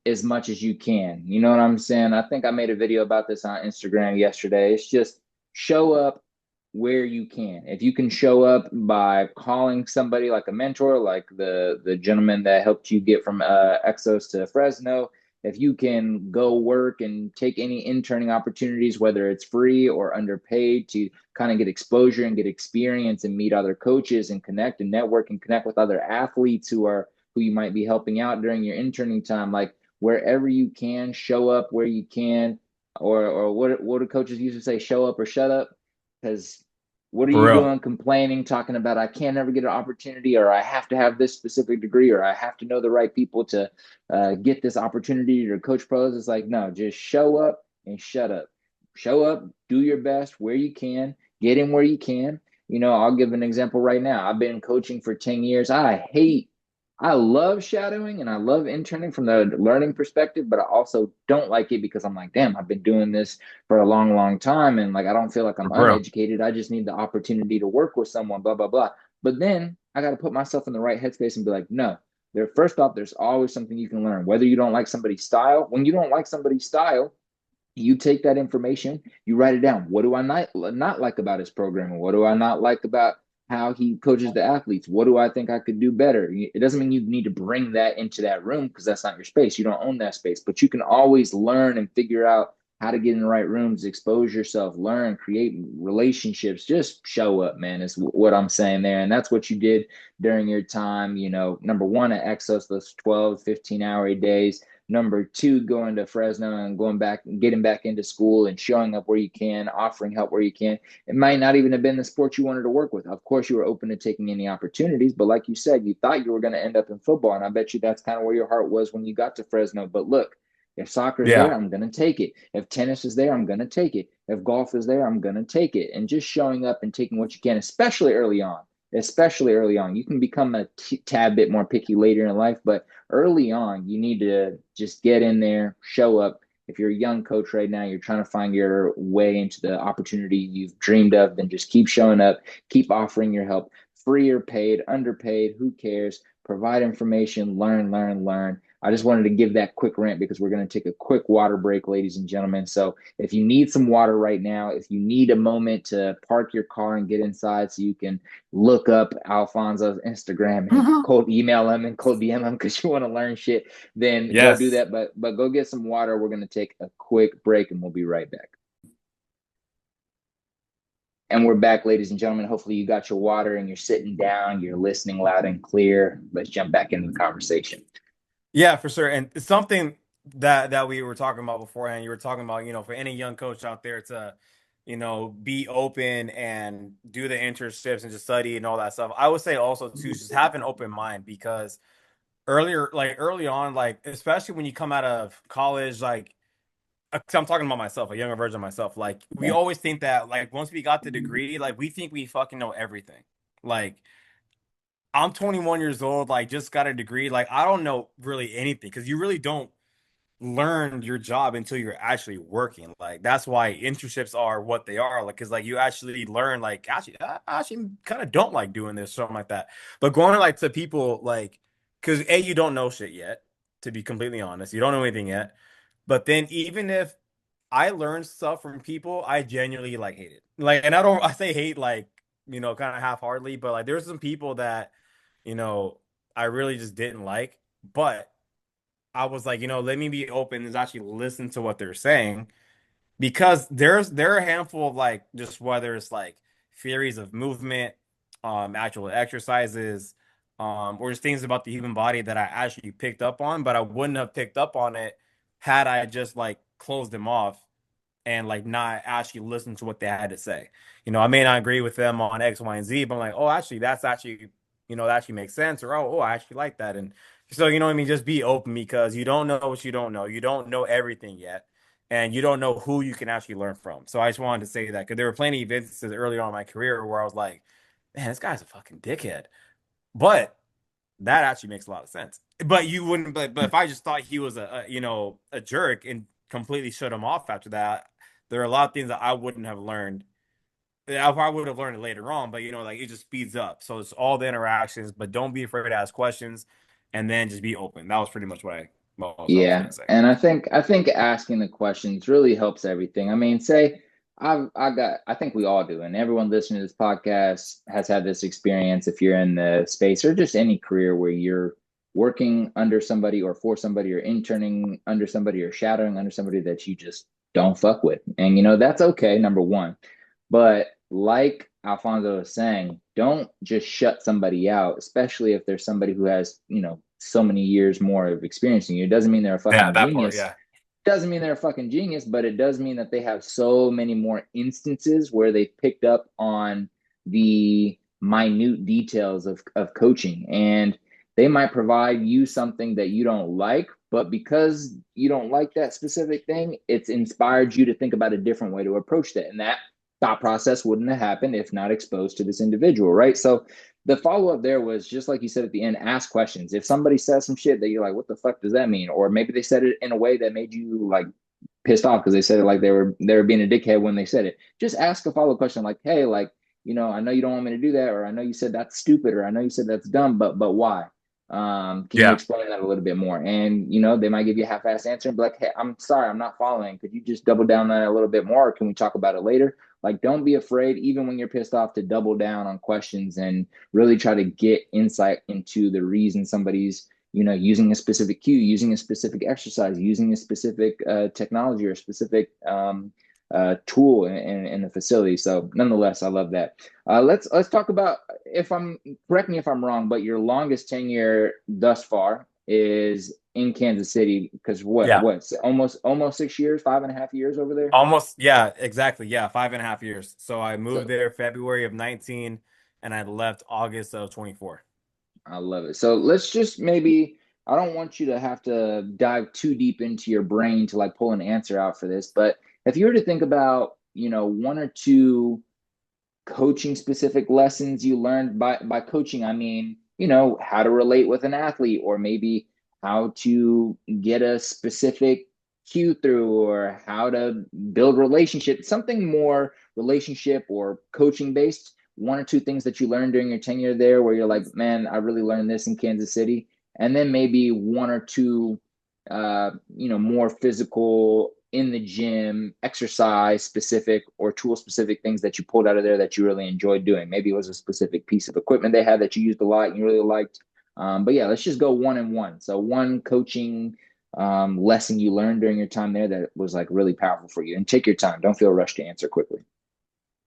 Speaker 1: as much as you can. You know what I'm saying? I think I made a video about this on Instagram yesterday. It's just show up where you can. If you can show up by calling somebody like a mentor, like the gentleman that helped you get from Exos to Fresno, if you can go work and take any interning opportunities, whether it's free or underpaid, to kind of get exposure and get experience and meet other coaches and connect and network and connect with other athletes who you might be helping out during your interning time, like wherever you can, show up where you can, or what do coaches used to say, show up or shut up? Because what are
Speaker 2: For
Speaker 1: you
Speaker 2: real.
Speaker 1: doing complaining, talking about I can't ever get an opportunity, or I have to have this specific degree, or I have to know the right people to get this opportunity to coach pros? It's like, no, just show up and shut up. Show up, do your best where you can, get in where you can. I'll give an example right now. I've been coaching for 10 years. I love shadowing and I love interning from the learning perspective, but I also don't like it because I'm like, damn, I've been doing this for a long, long time. And like, I don't feel like I'm
Speaker 2: For real.
Speaker 1: uneducated. I just need the opportunity to work with someone, blah, blah, blah. But then I got to put myself in the right headspace and be like, no, first off, there's always something you can learn. Whether you don't like somebody's style, when you don't like somebody's style, you take that information, you write it down. What do I not like about his programming? What do I not like about how he coaches the athletes? What do I think I could do better? It doesn't mean you need to bring that into that room because that's not your space. You don't own that space, but you can always learn and figure out how to get in the right rooms, expose yourself, learn, create relationships. Just show up, man, is what I'm saying there. And that's what you did during your time, number one at Exos, those 12, 15-hour days. Number two, going to Fresno and going back and getting back into school and showing up where you can, offering help where you can. It might not even have been the sport you wanted to work with. Of course, you were open to taking any opportunities, but like you said, you thought you were going to end up in football. And I bet you that's kind of where your heart was when you got to Fresno. But look, if soccer is there,
Speaker 2: Yeah.
Speaker 1: I'm going to take it. If tennis is there, I'm going to take it. If golf is there, I'm going to take it. And just showing up and taking what you can, especially early on. Especially early on. You can become a tad bit more picky later in life, but early on, you need to just get in there, show up. If you're a young coach right now, you're trying to find your way into the opportunity you've dreamed of, then just keep showing up, keep offering your help, free or paid, underpaid, who cares? Provide information, learn, learn, learn. I just wanted to give that quick rant because we're going to take a quick water break, ladies and gentlemen. So if you need some water right now, if you need a moment to park your car and get inside so you can look up Alfonso's Instagram and cold email him and cold DM him because you want to learn shit, then go do
Speaker 2: Yes.
Speaker 1: that. But go get some water. We're gonna take a quick break and we'll be right back. And we're back, ladies and gentlemen. Hopefully you got your water and you're sitting down, you're listening loud and clear. Let's jump back into the conversation.
Speaker 2: Yeah, for sure. And it's something that we were talking about beforehand. You were talking about, for any young coach out there to, be open and do the internships and just study and all that stuff. I would say also too, just have an open mind because early on, like especially when you come out of college, like 'cause I'm talking about myself, a younger version of myself. Like we
Speaker 1: Yeah.
Speaker 2: always think that like once we got the degree, like we think we fucking know everything. Like I'm 21 years old, like just got a degree. Like I don't know really anything because you really don't learn your job until you're actually working. Like that's why internships are what they are. Like because like you actually learn like actually I actually kind of don't like doing this something like that. But going like to people like because you don't know shit yet. To be completely honest, you don't know anything yet. But then even if I learn stuff from people, I genuinely like hate it. Like, and I say hate like, kind of half-heartedly, but like there's some people that, you know, I really just didn't like. But I was like, let me be open and actually listen to what they're saying because there are a handful of like just whether it's like theories of movement, actual exercises, or just things about the human body that I actually picked up on, but I wouldn't have picked up on it had I just like closed them off and like not actually listen to what they had to say. I may not agree with them on X, Y, and Z, but I'm like, oh, actually, that's actually, that actually makes sense, or I actually like that. And so, what I mean? Just be open because you don't know what you don't know. You don't know everything yet, and you don't know who you can actually learn from. So I just wanted to say that because there were plenty of instances early on in my career where I was like, man, this guy's a fucking dickhead. But that actually makes a lot of sense. But you wouldn't. But if I just thought he was a jerk and completely shut him off after that, there are a lot of things that I wouldn't have learned. I probably would have learned it later on, but like it just speeds up. So it's all the interactions, but don't be afraid to ask questions, and then just be open. That was pretty much what I was
Speaker 1: Yeah,
Speaker 2: gonna say.
Speaker 1: and I think asking the questions really helps everything. I mean, say I think we all do, and everyone listening to this podcast has had this experience if you're in the space or just any career where you're working under somebody or for somebody or interning under somebody or shadowing under somebody that you just don't fuck with. And that's okay, number one. But like Alfonso was saying, don't just shut somebody out, especially if there's somebody who has, so many years more of experience than you. It doesn't mean they're a
Speaker 2: Yeah,
Speaker 1: fucking
Speaker 2: that part.
Speaker 1: genius.
Speaker 2: Yeah,
Speaker 1: Doesn't mean they're a fucking genius, but it does mean that they have so many more instances where they picked up on the minute details of coaching. And they might provide you something that you don't like, but because you don't like that specific thing, it's inspired you to think about a different way to approach that. And that thought process wouldn't have happened if not exposed to this individual, right? So the follow up there was just like you said at the end, ask questions. If somebody says some shit that you're like, what the fuck does that mean? Or maybe they said it in a way that made you like pissed off because they said it like they were being a dickhead when they said it. Just ask a follow up question like, hey, like, I know you don't want me to do that, or I know you said that's stupid, or I know you said that's dumb, but why? Can you
Speaker 2: yeah,
Speaker 1: explain that a little bit more? And they might give you a half-assed answer and be like, hey, I'm sorry, I'm not following. Could you just double down on that a little bit more, or can we talk about it later? Like, don't be afraid, even when you're pissed off, to double down on questions and really try to get insight into the reason somebody's using a specific cue, using a specific exercise, using a specific technology or a specific tool in the facility. So nonetheless, I love that. Let's talk about, if I'm correct me if I'm wrong, but your longest tenure thus far is in Kansas City because
Speaker 2: yeah.
Speaker 1: what's almost 6 years, 5.5 years over there.
Speaker 2: Almost. Yeah, exactly. Yeah, 5.5 years. So I moved
Speaker 1: So
Speaker 2: there February of 19, and I left August of 24.
Speaker 1: I love it. So let's just maybe, I don't want you to have to dive too deep into your brain to like pull an answer out for this, but if you were to think about, one or two coaching specific lessons you learned by coaching, I mean, how to relate with an athlete, or maybe how to get a specific cue through, or how to build relationships, something more relationship or coaching based. One or two things that you learned during your tenure there where you're like, man, I really learned this in Kansas City. And then maybe one or two more physical in the gym, exercise specific or tool specific things that you pulled out of there that you really enjoyed doing. Maybe it was a specific piece of equipment they had that you used a lot and you really liked. But yeah, let's just go one and one. So one coaching lesson you learned during your time there that was like really powerful for you. And take your time. Don't feel rushed to answer quickly.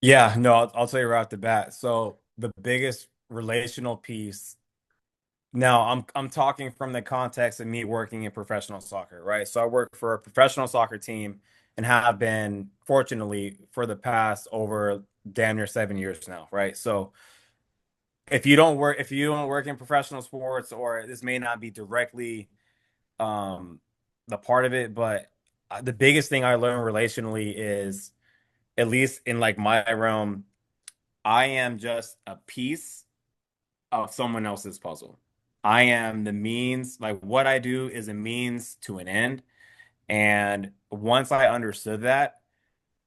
Speaker 2: Yeah, no, I'll tell you right off the bat. So the biggest relational piece Now, I'm talking from the context of me working in professional soccer, right? So I work for a professional soccer team and have been, fortunately, for the past over damn near 7 years now, right? So if you don't work in professional sports, or this may not be directly um the part of it, but the biggest thing I learned relationally is, at least in like my realm, I am just a piece of someone else's puzzle. I am the means, like what I do is a means to an end. And once I understood that,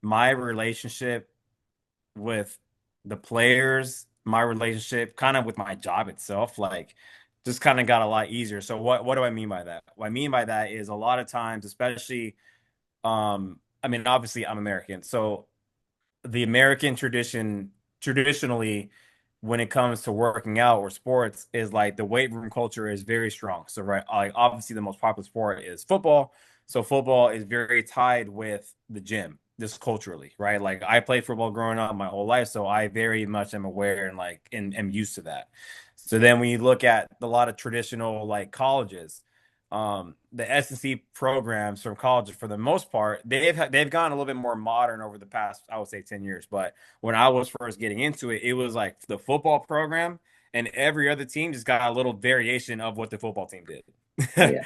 Speaker 2: my relationship with the players, my relationship kind of with my job itself, like just kind of got a lot easier. So what do I mean by that? What I mean by that is, a lot of times, especially I mean, obviously I'm American. So the American traditionally, when it comes to working out or sports, is like the weight room culture is very strong. So right, like obviously the most popular sport is football. So football is very tied with the gym, just culturally, right? Like I played football growing up my whole life, so I very much am aware and am used to that. So then when you look at a lot of traditional like colleges, the S&C programs from college, for the most part, they've gone a little bit more modern over the past, I would say, 10 years. But when I was first getting into it, it was like the football program, and every other team just got a little variation of what the football team did.
Speaker 1: Yeah.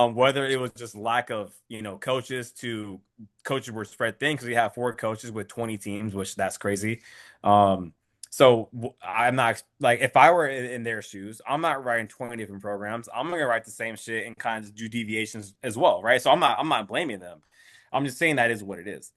Speaker 2: Whether it was just lack of, coaches, to coaches were spread thin because we have four coaches with 20 teams, which that's crazy. Um, so I'm not like, if I were in their shoes, I'm not writing 20 different programs. I'm gonna write the same shit and kind of do deviations as well, right? So I'm not blaming them. I'm just saying that is what it is.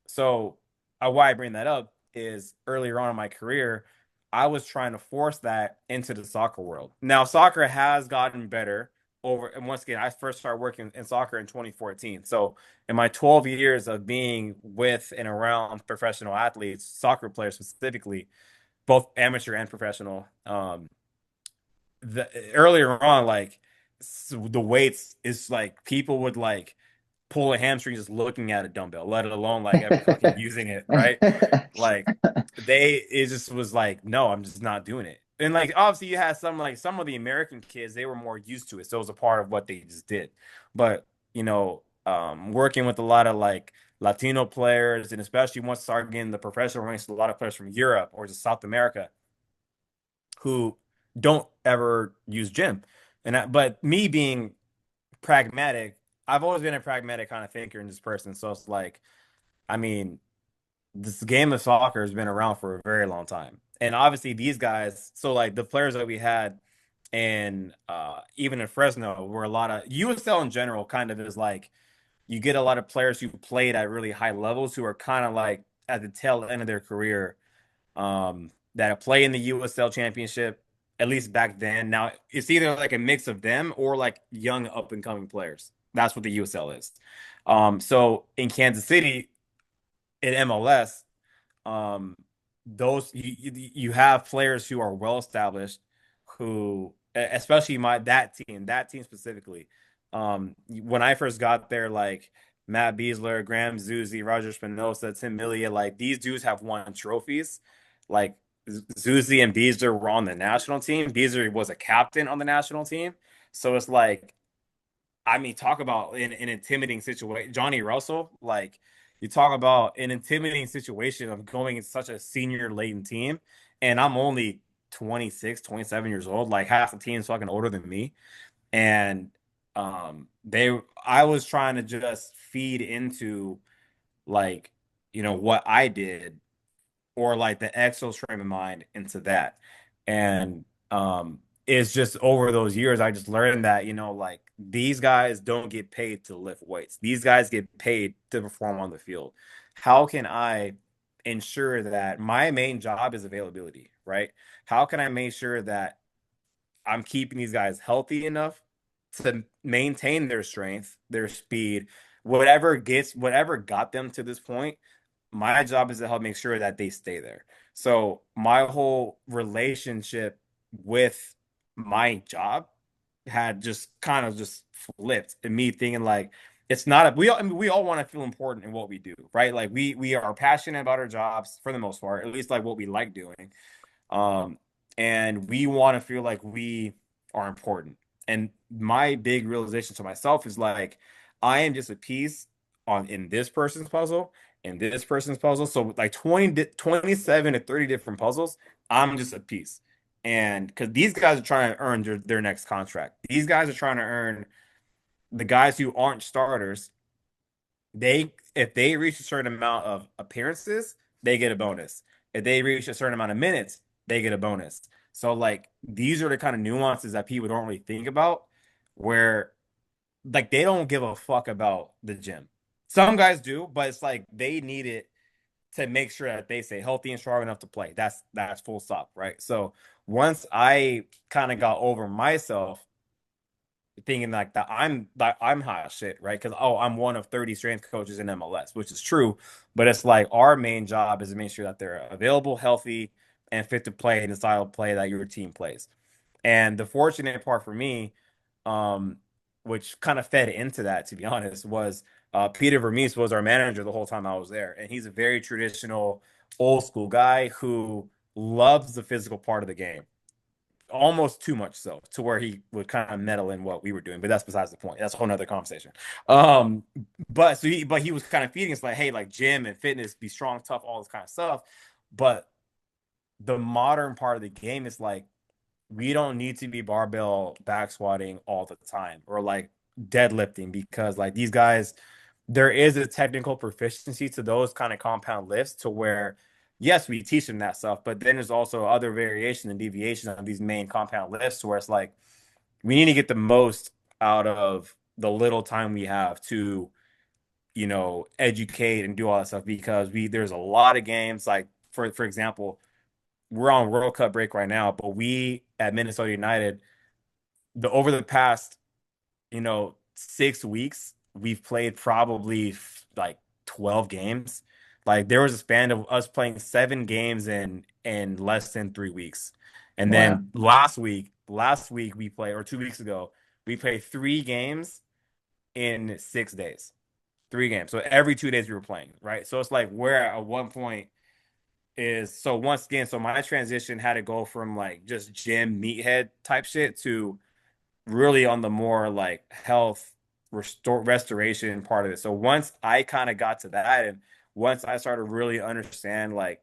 Speaker 2: So why I bring that up is, earlier on in my career, I was trying to force that into the soccer world. Now, soccer has gotten better over, and once again, I first started working in soccer in 2014. So in my 12 years of being with and around professional athletes, soccer players specifically, both amateur and professional, earlier on, like, the weights is like, people would like pull a hamstring just looking at a dumbbell, let alone like ever fucking using it, right? Like, it just was like, no, I'm just not doing it. And like, obviously, you had some of the American kids, they were more used to it, so it was a part of what they just did. But working with a lot of like Latino players, and especially once started getting the professional ranks, a lot of players from Europe or just South America who don't ever use gym. But me being pragmatic, I've always been a pragmatic kind of thinker in this person. So it's like, I mean, this game of soccer has been around for a very long time. And obviously these guys, so like the players that we had, and even in Fresno, were a lot of USL in general, kind of is like, you get a lot of players who played at really high levels, who are kind of like at the tail end of their career, that play in the USL Championship, at least back then. Now it's either like a mix of them or like young up and coming players. That's what the USL is. So in Kansas City, in MLS, um, those you have players who are well established, who, especially that team specifically. When I first got there, like Matt Beasler, Graham Zuzi, Roger Spinoza, Tim Milia, like these dudes have won trophies. Like Zuzi and Beasler were on the national team. Beasler was a captain on the national team. So it's like, I mean, talk about an intimidating situation. Johnny Russell, like, you talk about an intimidating situation of going in such a senior laden team. And I'm only 26, 27 years old. Like, half the team's fucking older than me. And I was trying to just feed into, like, what I did, or like the Exos frame of mind into that. And it's just, over those years, I just learned that, like, these guys don't get paid to lift weights. These guys get paid to perform on the field. How can I ensure that my main job is availability, right? How can I make sure that I'm keeping these guys healthy enough to maintain their strength, their speed, whatever got them to this point? My job is to help make sure that they stay there. So my whole relationship with my job had just kind of just flipped, and me thinking like, it's not a I mean, we all want to feel important in what we do, right? Like we are passionate about our jobs for the most part, at least like what we like doing. Um and we want to feel like we are important. And my big realization to myself is like, I am just a piece on in this person's puzzle, in this person's puzzle. So like 27 to 30 different puzzles, I'm just a piece. And because these guys are trying to earn their next contract, these guys are trying to earn the guys who aren't starters. They if they reach a certain amount of appearances, they get a bonus. If they reach a certain amount of minutes, they get a bonus. So like these are the kind of nuances that people don't really think about, where like they don't give a fuck about the gym. Some guys do, but it's like they need it to make sure that they stay healthy and strong enough to play. That's full stop, right? So once I kind of got over myself thinking like I'm hot as shit, right? Because I'm one of 30 strength coaches in MLS, which is true, but it's like our main job is to make sure that they're available, healthy, and fit to play in the style of play that your team plays. And the fortunate part for me, um, which kind of fed into that, to be honest, was Peter Vermees was our manager the whole time I was there, and he's a very traditional, old school guy who loves the physical part of the game, almost too much so to where he would kind of meddle in what we were doing, but that's besides the point. That's a whole nother conversation. um but he was kind of feeding us like, hey, like gym and fitness, be strong, tough, all this kind of stuff. But the modern part of the game is like, we don't need to be barbell back squatting all the time or like deadlifting, because like these guys, there is a technical proficiency to those kind of compound lifts to where, yes, we teach them that stuff, but then there's also other variation and deviation of these main compound lifts where it's like we need to get the most out of the little time we have to, educate and do all that stuff, because there's a lot of games like, for example, we're on World Cup break right now, but we at Minnesota United, the over the past 6 weeks, we've played probably like 12 games. Like there was a span of us playing 7 games in less than 3 weeks. And
Speaker 1: Wow.
Speaker 2: then last week we played, or 2 weeks ago, we played 3 games in 6 days. 3 games. So every 2 days we were playing, right? So it's like where at one point is, so once again, so my transition had to go from like just gym meathead type shit to really on the more like health restoration part of it. So once I kind of got to that, and once I started really understand like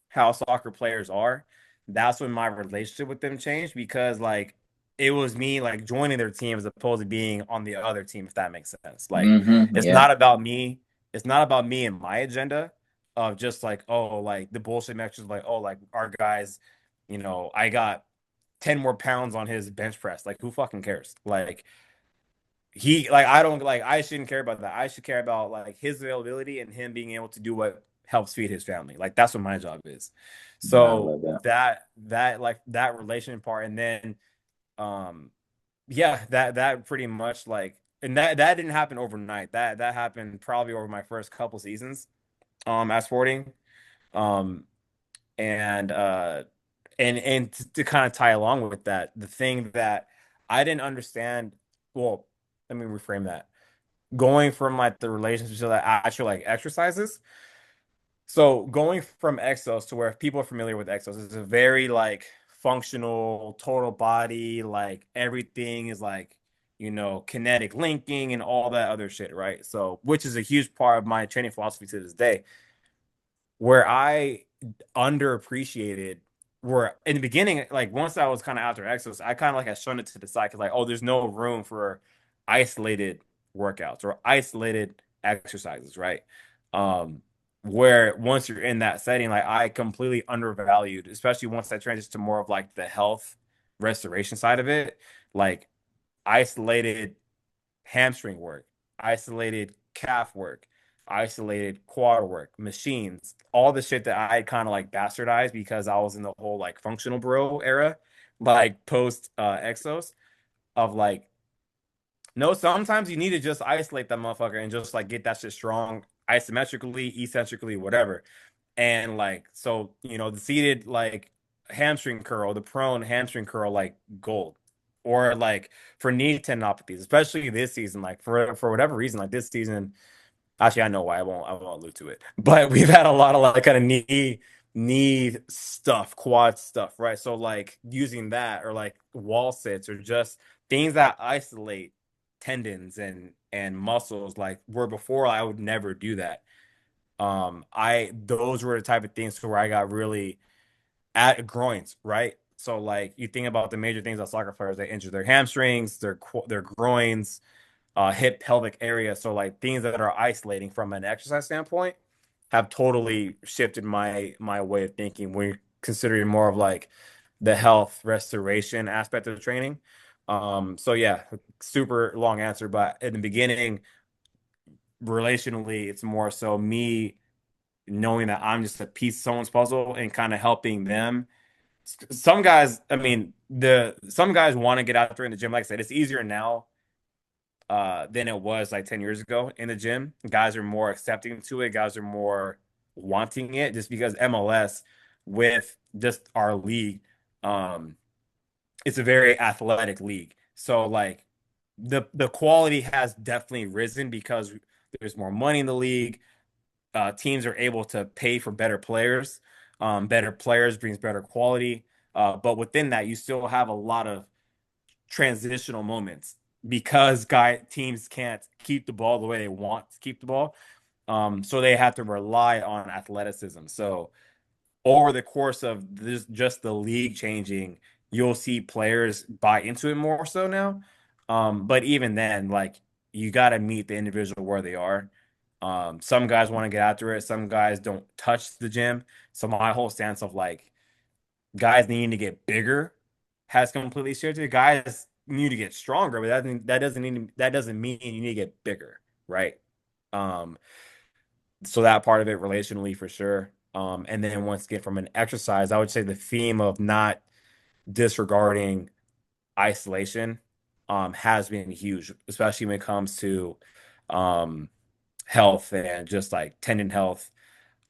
Speaker 2: how soccer players are, that's when my relationship with them changed, because like it was me like joining their team as opposed to being on the other team, if that makes sense. Like it's
Speaker 1: Yeah.
Speaker 2: not about me, it's not about me and my agenda of just like, oh, like the bullshit matches, like, oh, like our guys, I got 10 more pounds on his bench press. Like, who fucking cares? Like, I don't, like, I shouldn't care about that. I should care about, like, his availability and him being able to do what helps feed his family. Like, that's what my job is.
Speaker 1: No, I
Speaker 2: So,
Speaker 1: love that.
Speaker 2: that relation part. And then, um, yeah, that pretty much, like, and that didn't happen overnight. That happened probably over my first couple seasons, at Sporting. Um, and to kind of tie along with that, the thing that I didn't understand, well, let me reframe that. Going from like the relationship to the actual like exercises. So going from exos to where people are familiar with exos is a very like functional, total body, like everything is like, kinetic linking and all that other shit, right? So, which is a huge part of my training philosophy to this day, where I underappreciated, where in the beginning, like once I was kind of after exos, I kind of like I shunned it to the side because like, oh, there's no room for isolated workouts or isolated exercises, right? Um, where once you're in that setting, like I completely undervalued, especially once I transitioned to more of like the health restoration side of it, like isolated hamstring work, isolated calf work, isolated quad work, machines, all the shit that I kind of like bastardized because I was in the whole like functional bro era, like post Exos, of like, no, sometimes you need to just isolate that motherfucker and just like get that shit strong isometrically, eccentrically, whatever. And like, so, the seated like hamstring curl, the prone hamstring curl, like gold. Or like for knee tendinopathies, especially this season, like for whatever reason, like this season, actually I know why, I won't allude to it. But we've had a lot of like kind of knee knee stuff, quad stuff, right? So like using that or like wall sits or just things that isolate tendons and muscles like where before I would never do that. I those were the type of things where I got really at groins, right? So like you think about the major things that soccer players, they injure their hamstrings, their groins, hip pelvic area. So like things that are isolating from an exercise standpoint have totally shifted my way of thinking. We're considering more of like the health restoration aspect of the training. So yeah, super long answer, but in the beginning, relationally, it's more so me knowing that I'm just a piece of someone's puzzle and kind of helping them. Some guys, I mean, the some guys want to get out there in the gym. Like I said, it's easier now than it was like 10 years ago in the gym. Guys are more accepting to it. Guys are more wanting it just because MLS with just our league, um, it's a very athletic league. So like the quality has definitely risen because there's more money in the league. Teams are able to pay for better players. Better players brings better quality. But within that, you still have a lot of transitional moments because guy teams can't keep the ball the way they want to keep the ball. So they have to rely on athleticism. So over the course of this just the league changing, you'll see players buy into it more so now. But even then, like you got to meet the individual where they are. Some guys want to get after it, some guys don't touch the gym. So my whole stance of like guys needing to get bigger has completely shifted. Guys need to get stronger, but that doesn't mean you need to get bigger, right? Um, so that part of it relationally for sure. And then once again from an exercise, I would say the theme of not disregarding isolation has been huge, especially when it comes to um health and just like tendon health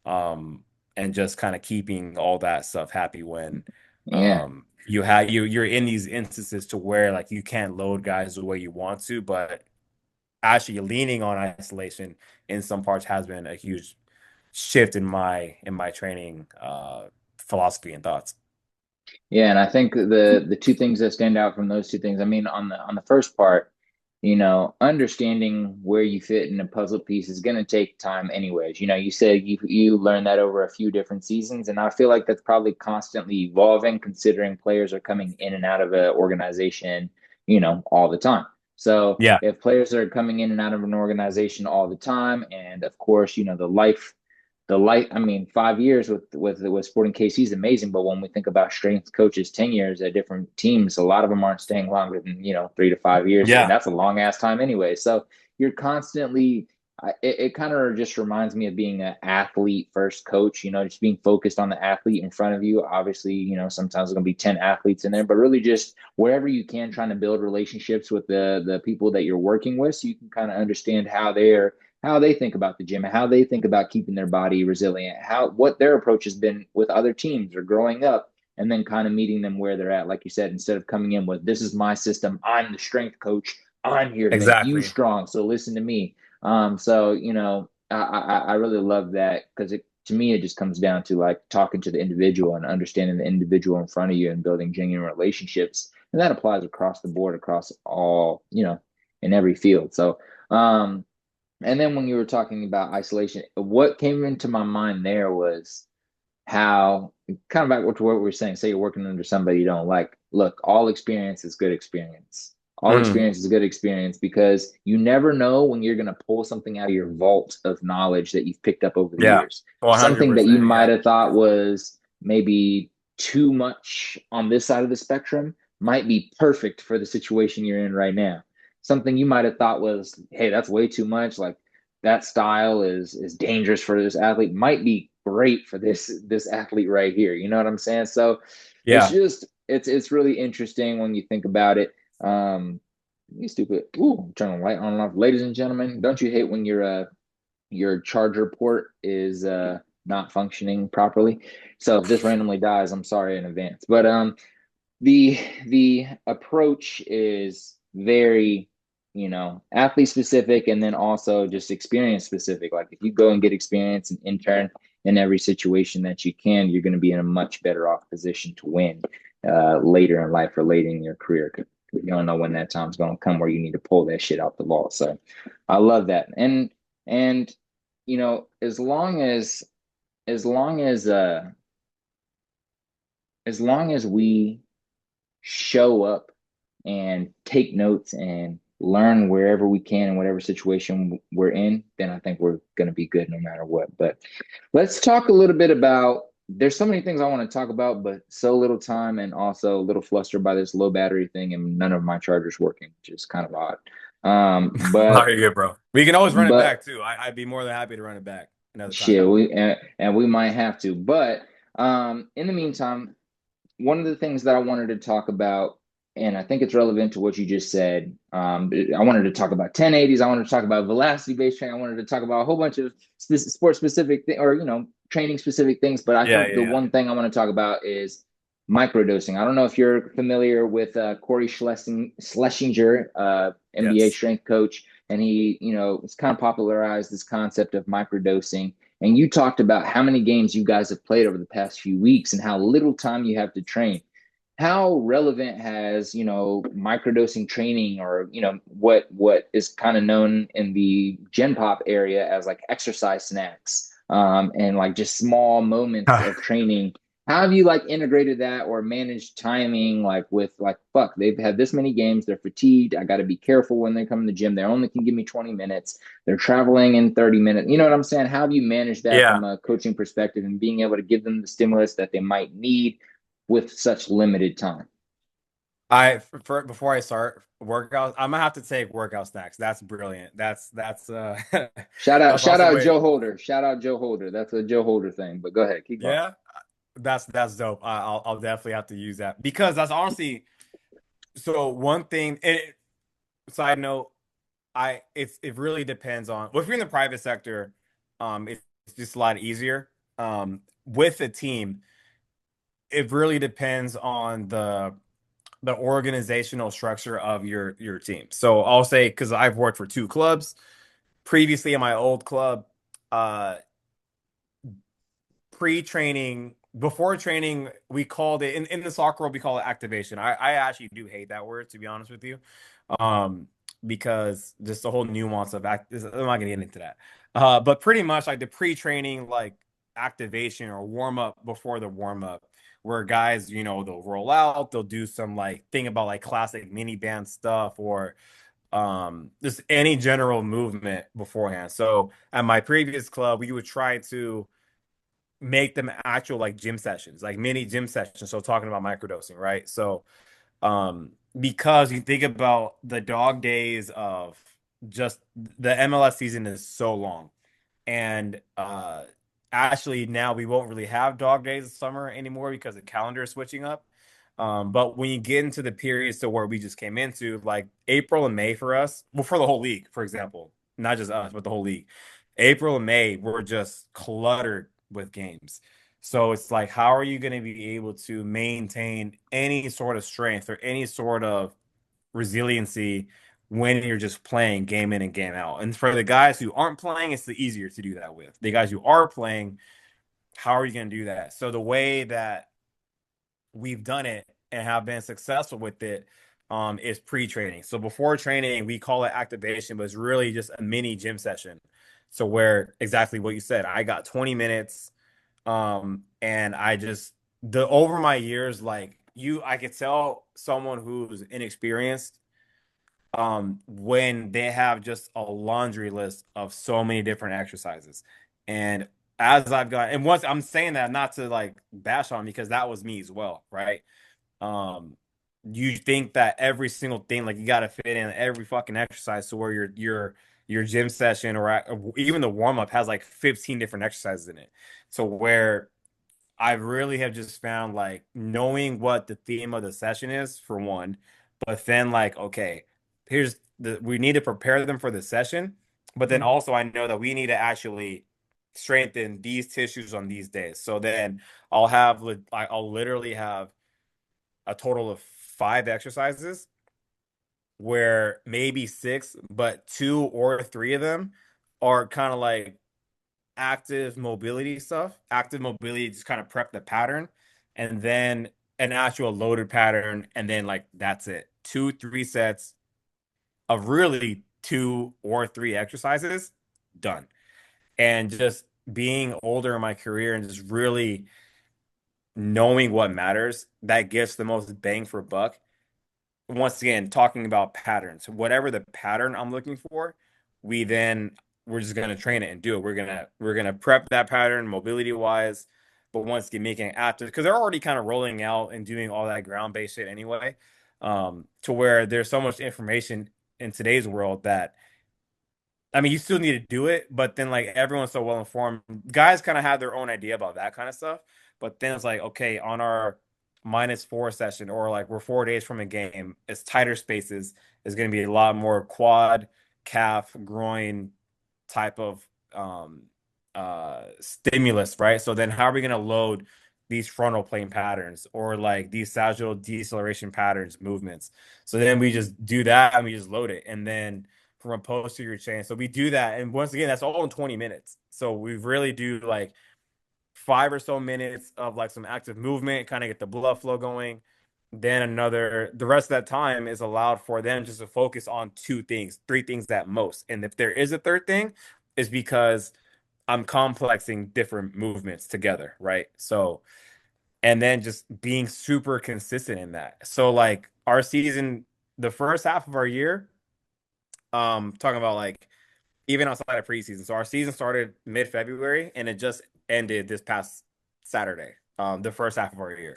Speaker 2: um, and just kind of keeping all that stuff happy when
Speaker 1: Yeah.
Speaker 2: you're in these instances to where like you can't load guys the way you want to, but actually leaning on isolation in some parts has been a huge shift in my training philosophy and thoughts.
Speaker 1: Yeah, and I think the two things that stand out from those two things, I mean, on the first part, understanding where you fit in a puzzle piece is going to take time anyways. You said you learned that over a few different seasons, and I feel like that's probably constantly evolving considering players are coming in and out of an organization, all the time. So
Speaker 2: Yeah.
Speaker 1: if players are coming in and out of an organization all the time, and of course, I mean, 5 years with Sporting KC is amazing, but when we think about strength coaches, 10 years at different teams, a lot of them aren't staying longer than 3 to 5 years, and
Speaker 2: Yeah.
Speaker 1: that's a long ass time anyway. So you're constantly. It kind of just reminds me of being an athlete first coach, just being focused on the athlete in front of you. Obviously, sometimes there's going to be 10 athletes in there, but really just wherever you can, trying to build relationships with the people that you're working with so you can kind of understand how they think about the gym and how they think about keeping their body resilient, what their approach has been with other teams or growing up, and then kind of meeting them where they're at. Like you said, instead of coming in with this is my system, I'm the strength coach, I'm here to make you
Speaker 2: Exactly.
Speaker 1: strong, so listen to me. So I really love that because to me it just comes down to like talking to the individual and understanding the individual in front of you and building genuine relationships, and that applies across the board, across all in every field. So and then when you were talking about isolation, what came into my mind there was how kind of back to what we were saying. Say you're working under somebody you don't like. Look, all experience is good experience. All
Speaker 2: Mm,
Speaker 1: experience is good experience because you never know when you're going to pull something out of your vault of knowledge that you've picked up over the
Speaker 2: yeah.
Speaker 1: years. Something that you
Speaker 2: 100%.
Speaker 1: might
Speaker 2: Yeah.
Speaker 1: have thought was maybe too much on this side of the spectrum might be perfect for the situation you're in right now. Something you might have thought was, hey, that's way too much. Like that style is dangerous for this athlete, might be great for this athlete right here. You know what I'm saying? So
Speaker 2: Yeah.
Speaker 1: it's really interesting when you think about it. You stupid. Ooh, turn the light on and off. Ladies and gentlemen, don't you hate when your charger port is not functioning properly? So if this randomly dies, I'm sorry in advance. But the approach is very athlete specific and then also just experience specific. Like if you go and get experience and intern, in every situation that you can, you're going to be in a much better off position to win later in life or later in your career. 'Cause you don't know when that time's going to come where you need to pull that shit out the vault. So I love that. And as long as long as uh as long as we show up and take notes and learn wherever we can in whatever situation we're in, then I think we're going to be good no matter what. But let's talk a little bit about. There's so many things I want to talk about, but so little time, and also a little flustered by this low battery thing, and none of my chargers working, which is kind of odd. Um,
Speaker 2: All
Speaker 1: but
Speaker 2: right, good, bro. We can always run it
Speaker 1: but
Speaker 2: back too. I'd be more than happy to run it back another time.
Speaker 1: shit, and we might have to. But in the meantime, one of the things that I wanted to talk about, and I think it's relevant to what you just said. I wanted to talk about 1080s. I wanted to talk about velocity based training. I wanted to talk about a whole bunch of sport specific or training specific things. But I
Speaker 2: Yeah,
Speaker 1: think
Speaker 2: yeah,
Speaker 1: the
Speaker 2: yeah.
Speaker 1: one thing I want to talk about is microdosing. I don't know if you're familiar with Corey Schlesinger, NBA
Speaker 2: Yes.
Speaker 1: strength coach, and he, it's kind of popularized this concept of microdosing. And you talked about how many games you guys have played over the past few weeks and how little time you have to train. How relevant has, microdosing training, or, what is kind of known in the Gen Pop area as like exercise snacks, and like just small moments of training. How have you like integrated that or managed timing, like with like, fuck, they've had this many games, they're fatigued. I got to be careful when they come to the gym. They only can give me 20 minutes. They're traveling in 30 minutes. You know what I'm saying? How have you managed that
Speaker 2: Yeah.
Speaker 1: from a coaching perspective and being able to give them the stimulus that they might need with such limited time?
Speaker 2: Before I start workouts, I'm gonna have to take workout snacks. That's brilliant. That's that's
Speaker 1: Shout
Speaker 2: awesome
Speaker 1: out
Speaker 2: way.
Speaker 1: Joe Holder. Shout out Joe Holder. That's a Joe Holder thing. But go ahead, keep going.
Speaker 2: Yeah, that's dope. I'll definitely have to use that because that's honestly so one thing. Side note, it really depends on well, if you're in the private sector, it's just a lot easier. With a team, it really depends on the organizational structure of your team. So I'll say because I've worked for two clubs previously in my old club, uh, pre-training, before training, we called it in the soccer world, we call it activation. I actually do hate that word to be honest with you. Um, because just the whole nuance of I'm not gonna get into that. But pretty much like the pre-training, like activation or warm up before the warm up, where guys, they'll roll out, they'll do some like thing about like classic mini band stuff or just any general movement beforehand. So at my previous club, we would try to make them actual like gym sessions, like mini gym sessions. So talking about microdosing, right? So because you think about the dog days of just the MLS season is so long. And actually now we won't really have dog days this summer anymore because the calendar is switching up. But when you get into the periods to where we just came into, like April and May for us, well, for the whole league, for example, not just us, but the whole league, April and May were just cluttered with games. So it's like, how are you going to be able to maintain any sort of strength or any sort of resiliency when you're just playing game in and game out? And for the guys who aren't playing, it's the easier to do that with. The guys who are playing, how are you going to do that? So the way that we've done it and have been successful with it is pre-training. So before training, we call it activation, but it's really just a mini gym session. So where exactly what you said, I got 20 minutes, and I just the over my years, like I could tell someone who's inexperienced, when they have just a laundry list of so many different exercises. And as I've got, and once I'm saying that not to like bash on because that was me as well, right? Um, you think that every single thing, like you got to fit in every fucking exercise to where your gym session or even the warm up has like 15 different exercises in it. So where I really have just found like knowing what the theme of the session is for one, but then like, okay, we need to prepare them for the session, but then also I know that we need to actually strengthen these tissues on these days. So then I'll literally have a total of 5 exercises where maybe six, but two or three of them are kind of like active mobility stuff. Active mobility just kind of prep the pattern, and then an actual loaded pattern, and then like that's it. 2, 3 sets of really 2 or 3 exercises, done. And just being older in my career and just really knowing what matters, that gets the most bang for buck. Once again, talking about patterns, whatever the pattern I'm looking for, we then we're just gonna train it and do it. We're gonna prep that pattern mobility wise, but once again making it active because they're already kind of rolling out and doing all that ground based shit anyway. To where there's so much information in today's world that I mean, you still need to do it, but then like everyone's so well informed. Guys kind of have their own idea about that kind of stuff. But then it's like, okay, on our -4 session, or like we're 4 days from a game, it's tighter spaces, is going to be a lot more quad, calf, groin type of stimulus, right? So then how are we going to load these frontal plane patterns or like these sagittal deceleration patterns movements? So then we just do that and we just load it. And then from a posterior chain. So we do that. And once again, that's all in 20 minutes. So we really do like 5 or so minutes of like some active movement, kind of get the blood flow going. Then the rest of that time is allowed for them just to focus on 2 things, 3 things at most. And if there is a third thing, is because I'm complexing different movements together, right? So, and then just being super consistent in that. So, like our season, the first half of our year, talking about like even outside of preseason. So our season started mid-February and it just ended this past Saturday, the first half of our year.
Speaker 1: Wow.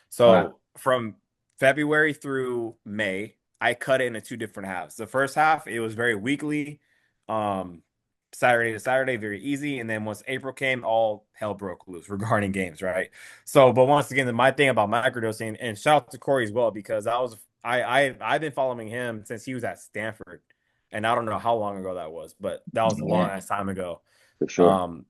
Speaker 2: So from February through May, I cut it into 2 different halves. The first half, it was very weekly, um, Saturday to Saturday, very easy. And then once April came, all hell broke loose regarding games, right? So, but once again, my thing about microdosing, and shout out to Corey as well, because I've been following him since he was at Stanford, and I don't know how long ago that was, but that was a long
Speaker 1: Yeah,
Speaker 2: ass time ago.
Speaker 1: for sure.
Speaker 2: Um,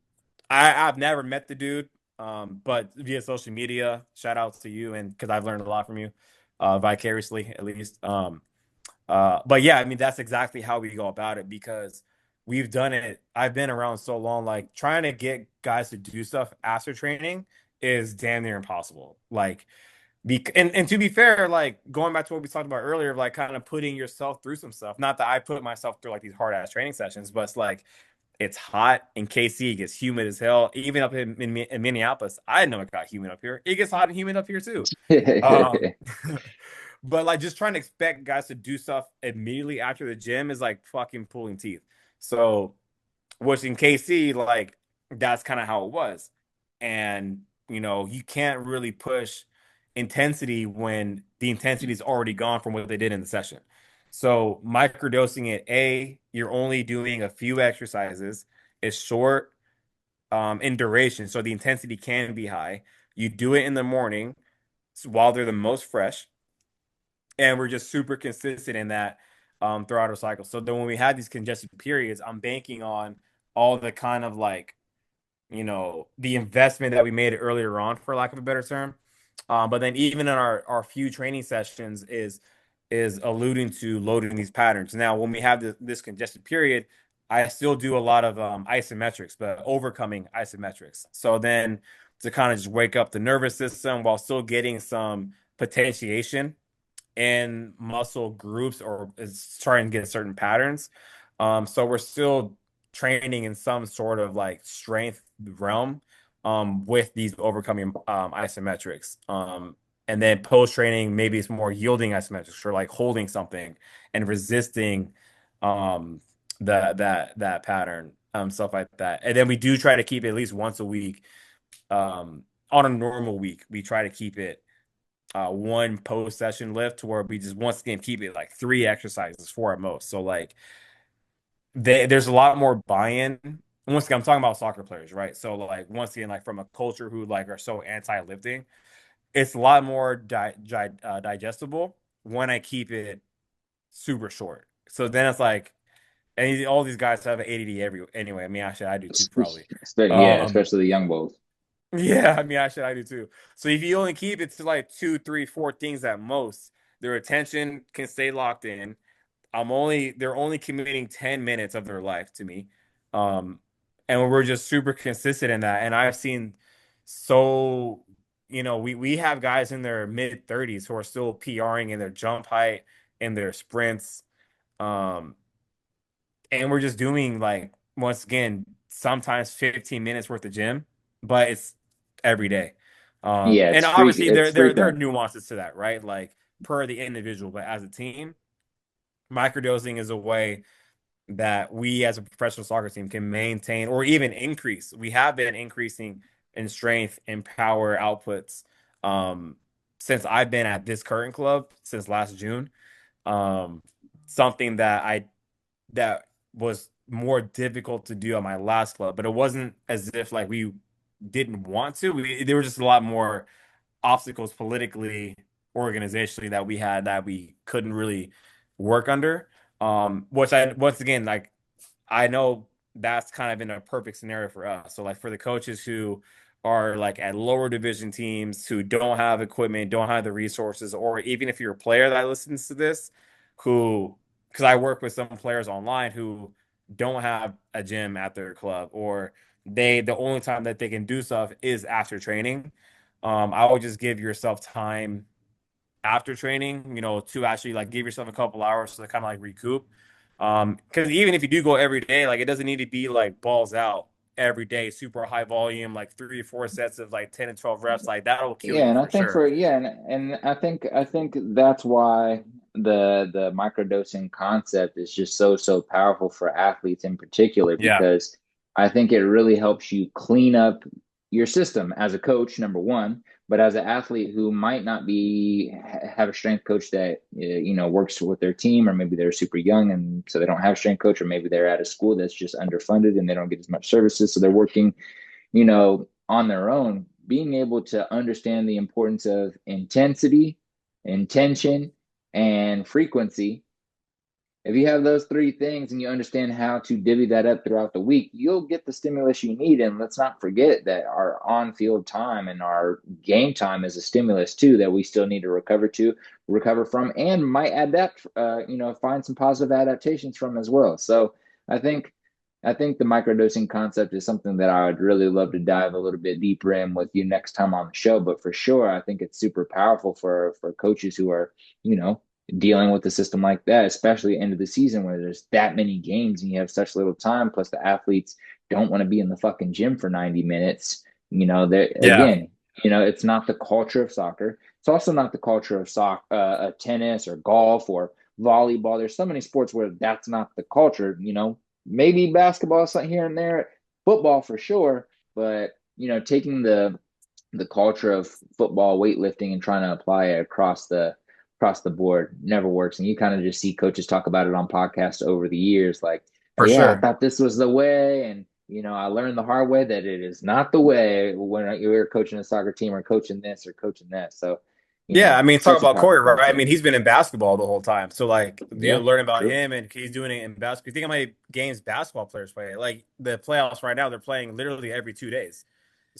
Speaker 2: I've never met the dude, but via social media, shout out to you, and because I've learned a lot from you, vicariously at least. But yeah, I mean that's exactly how we go about it because we've done it. I've been around so long, like trying to get guys to do stuff after training is damn near impossible. Like, and to be fair, like going back to what we talked about earlier, like kind of putting yourself through some stuff. Not that I put myself through like these hard ass training sessions, but it's like it's hot in KC. It gets humid as hell. Even up in Minneapolis, I know it got humid up here. It gets hot and humid up here too. Um, but like just trying to expect guys to do stuff immediately after the gym is like fucking pulling teeth. So, which in KC, like that's kind of how it was. And you can't really push intensity when the intensity is already gone from what they did in the session. So microdosing it, you're only doing a few exercises. It's short in duration, so the intensity can be high. You do it in the morning while they're the most fresh, and we're just super consistent in that throughout our cycle. So then when we had these congested periods, I'm banking on all the kind of like the investment that we made earlier on, for lack of a better term. But then even in our few training sessions is alluding to loading these patterns. Now, when we have this congested period, I still do a lot of isometrics, but overcoming isometrics. So then to kind of just wake up the nervous system while still getting some potentiation in muscle groups or is trying to get certain patterns. So we're still training in some sort of like strength realm with these overcoming isometrics. And then post training, maybe it's more yielding isometrics or like holding something and resisting that pattern, stuff like that. And then we do try to keep it at least once a week. On a normal week, we try to keep it one post session lift to where we just once again keep it like 3 exercises, 4 at most. So like there's a lot more buy-in. Once again, I'm talking about soccer players, right? So like once again, like from a culture who like are so anti-lifting, it's a lot more digestible when I keep it super short. So then it's like, and all these guys have ADD anyway. I mean, actually, I do too, probably.
Speaker 1: Yeah,
Speaker 2: Um,
Speaker 1: especially the young bulls.
Speaker 2: Yeah, I mean, I do too. So if you only keep it to like 2, 3, 4 things at most, their attention can stay locked in. They're only committing 10 minutes of their life to me. Um, and we're just super consistent in that. And I've seen so, we have guys in their mid 30s who are still PRing in their jump height, in their sprints. Um, and we're just doing like once again, sometimes 15 minutes worth of gym, but it's every day.
Speaker 1: Yeah,
Speaker 2: And obviously
Speaker 1: it's
Speaker 2: there are
Speaker 1: frequent.
Speaker 2: nuances to that, right? Like per the individual, but as a team, microdosing is a way that we as a professional soccer team can maintain or even increase. We have been increasing in strength and power outputs since I've been at this current club since last June. Um, something that was more difficult to do at my last club, but it wasn't as if like we didn't want to. There were just a lot more obstacles politically, organizationally that we had that we couldn't really work under. Which I once again like I know that's kind of in a perfect scenario for us. So like for the coaches who are like at lower division teams who don't have equipment, don't have the resources, or even if you're a player that listens to this, who because I work with some players online who don't have a gym at their club or the only time that they can do stuff is after training. I would just give yourself time after training, to actually like give yourself a couple hours to kind of like recoup. Because even if you do go every day, like it doesn't need to be like balls out every day, super high volume, like 3 or 4 sets of like 10 and 12 reps, like that'll kill
Speaker 1: Yeah,
Speaker 2: you
Speaker 1: and I
Speaker 2: for
Speaker 1: think
Speaker 2: sure.
Speaker 1: for yeah, and I think that's why the microdosing concept is just so powerful for athletes in particular
Speaker 2: Yeah.
Speaker 1: because I think it really helps you clean up your system as a coach, number one, but as an athlete who might not be have a strength coach that works with their team, or maybe they're super young and so they don't have a strength coach, or maybe they're at a school that's just underfunded and they don't get as much services, so they're working on their own, being able to understand the importance of intensity, intention, and frequency. If you have those three things and you understand how to divvy that up throughout the week, you'll get the stimulus you need. And let's not forget that our on field time and our game time is a stimulus too that we still need to recover from, and might adapt, find some positive adaptations from as well. So I think I think the microdosing concept is something that I would really love to dive a little bit deeper in with you next time on the show. But for sure, I think it's super powerful for coaches who are, you know, dealing with a system like that, especially end of the season where there's that many games and you have such little time. Plus, the athletes don't want to be in the fucking gym for 90 minutes. There
Speaker 2: Yeah.
Speaker 1: again, it's not the culture of soccer. It's also not the culture of tennis or golf or volleyball. There's so many sports where that's not the culture. Maybe basketball here and there, football for sure, but taking the culture of football weightlifting and trying to apply it across the board never works. And you kind of just see coaches talk about it on podcasts over the years, like,
Speaker 2: For
Speaker 1: yeah, I
Speaker 2: sure.
Speaker 1: thought this was the way, and I learned the hard way that it is not the way when you're coaching a soccer team or coaching this or coaching that. So,
Speaker 2: Yeah, I mean, talk
Speaker 1: such a
Speaker 2: about
Speaker 1: powerful
Speaker 2: Corey, right? I
Speaker 1: concept.
Speaker 2: mean, he's been in basketball the whole time. So, like,
Speaker 1: Yeah,
Speaker 2: learn about
Speaker 1: true.
Speaker 2: him and he's doing it in basketball. You think how many games basketball players play? Like, the playoffs right now, they're playing literally every 2 days.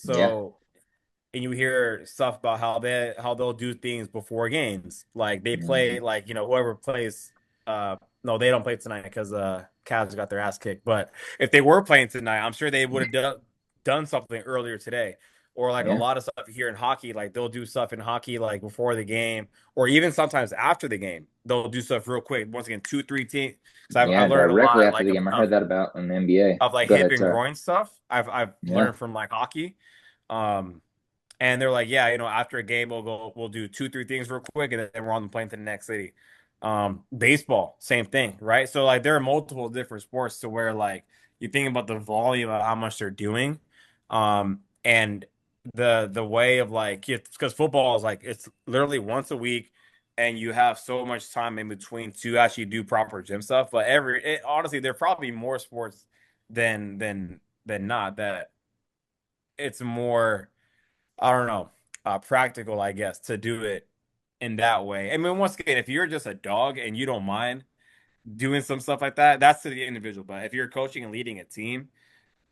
Speaker 1: Yeah.
Speaker 2: So, and you hear stuff about how they'll do things before games. Like they play
Speaker 1: Mhm.
Speaker 2: like whoever plays. No, they don't play tonight because Cavs got their ass kicked. But if they were playing tonight, I'm sure they would have done something earlier today. Or like a
Speaker 1: Yeah.
Speaker 2: lot of stuff here in hockey, like they'll do stuff in hockey like before the game, or even sometimes after the game, they'll do stuff real quick. Once again, 2, 3 teams. Because I've
Speaker 1: Yeah,
Speaker 2: learned a
Speaker 1: directly
Speaker 2: lot
Speaker 1: after
Speaker 2: like
Speaker 1: the
Speaker 2: of,
Speaker 1: game. I heard
Speaker 2: of
Speaker 1: that about in the NBA.
Speaker 2: of like
Speaker 1: Go
Speaker 2: hip
Speaker 1: ahead,
Speaker 2: and
Speaker 1: sorry.
Speaker 2: groin stuff. I've
Speaker 1: Yeah.
Speaker 2: learned from like hockey. Um, and they're like, yeah, after a game, we'll do 2, 3 things real quick, and then we're on the plane to the next city. Baseball, same thing, right? So like there are multiple different sports to where like you think about the volume of how much they're doing, and the way of like because football is like it's literally once a week, and you have so much time in between to actually do proper gym stuff. But honestly, there are probably more sports than not that it's more I don't know, practical, I guess, to do it in that way. I mean, once again, if you're just a dog and you don't mind doing some stuff like that, that's to the individual. But if you're coaching and leading a team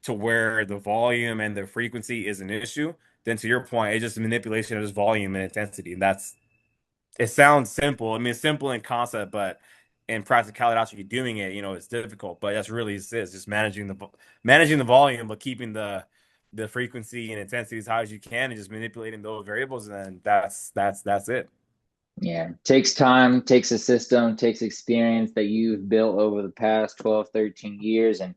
Speaker 2: to where the volume and the frequency is an issue, then to your point, it's just manipulation of this volume and intensity. And it sounds simple. I mean, it's simple in concept, but in practicality actually doing it, it's difficult. But that's really it is just managing the volume, but keeping the frequency and intensity as high as you can, and just manipulating those variables, and then that's it.
Speaker 1: Yeah, takes time, takes a system, takes experience that you've built over the past 12, 13 years. And,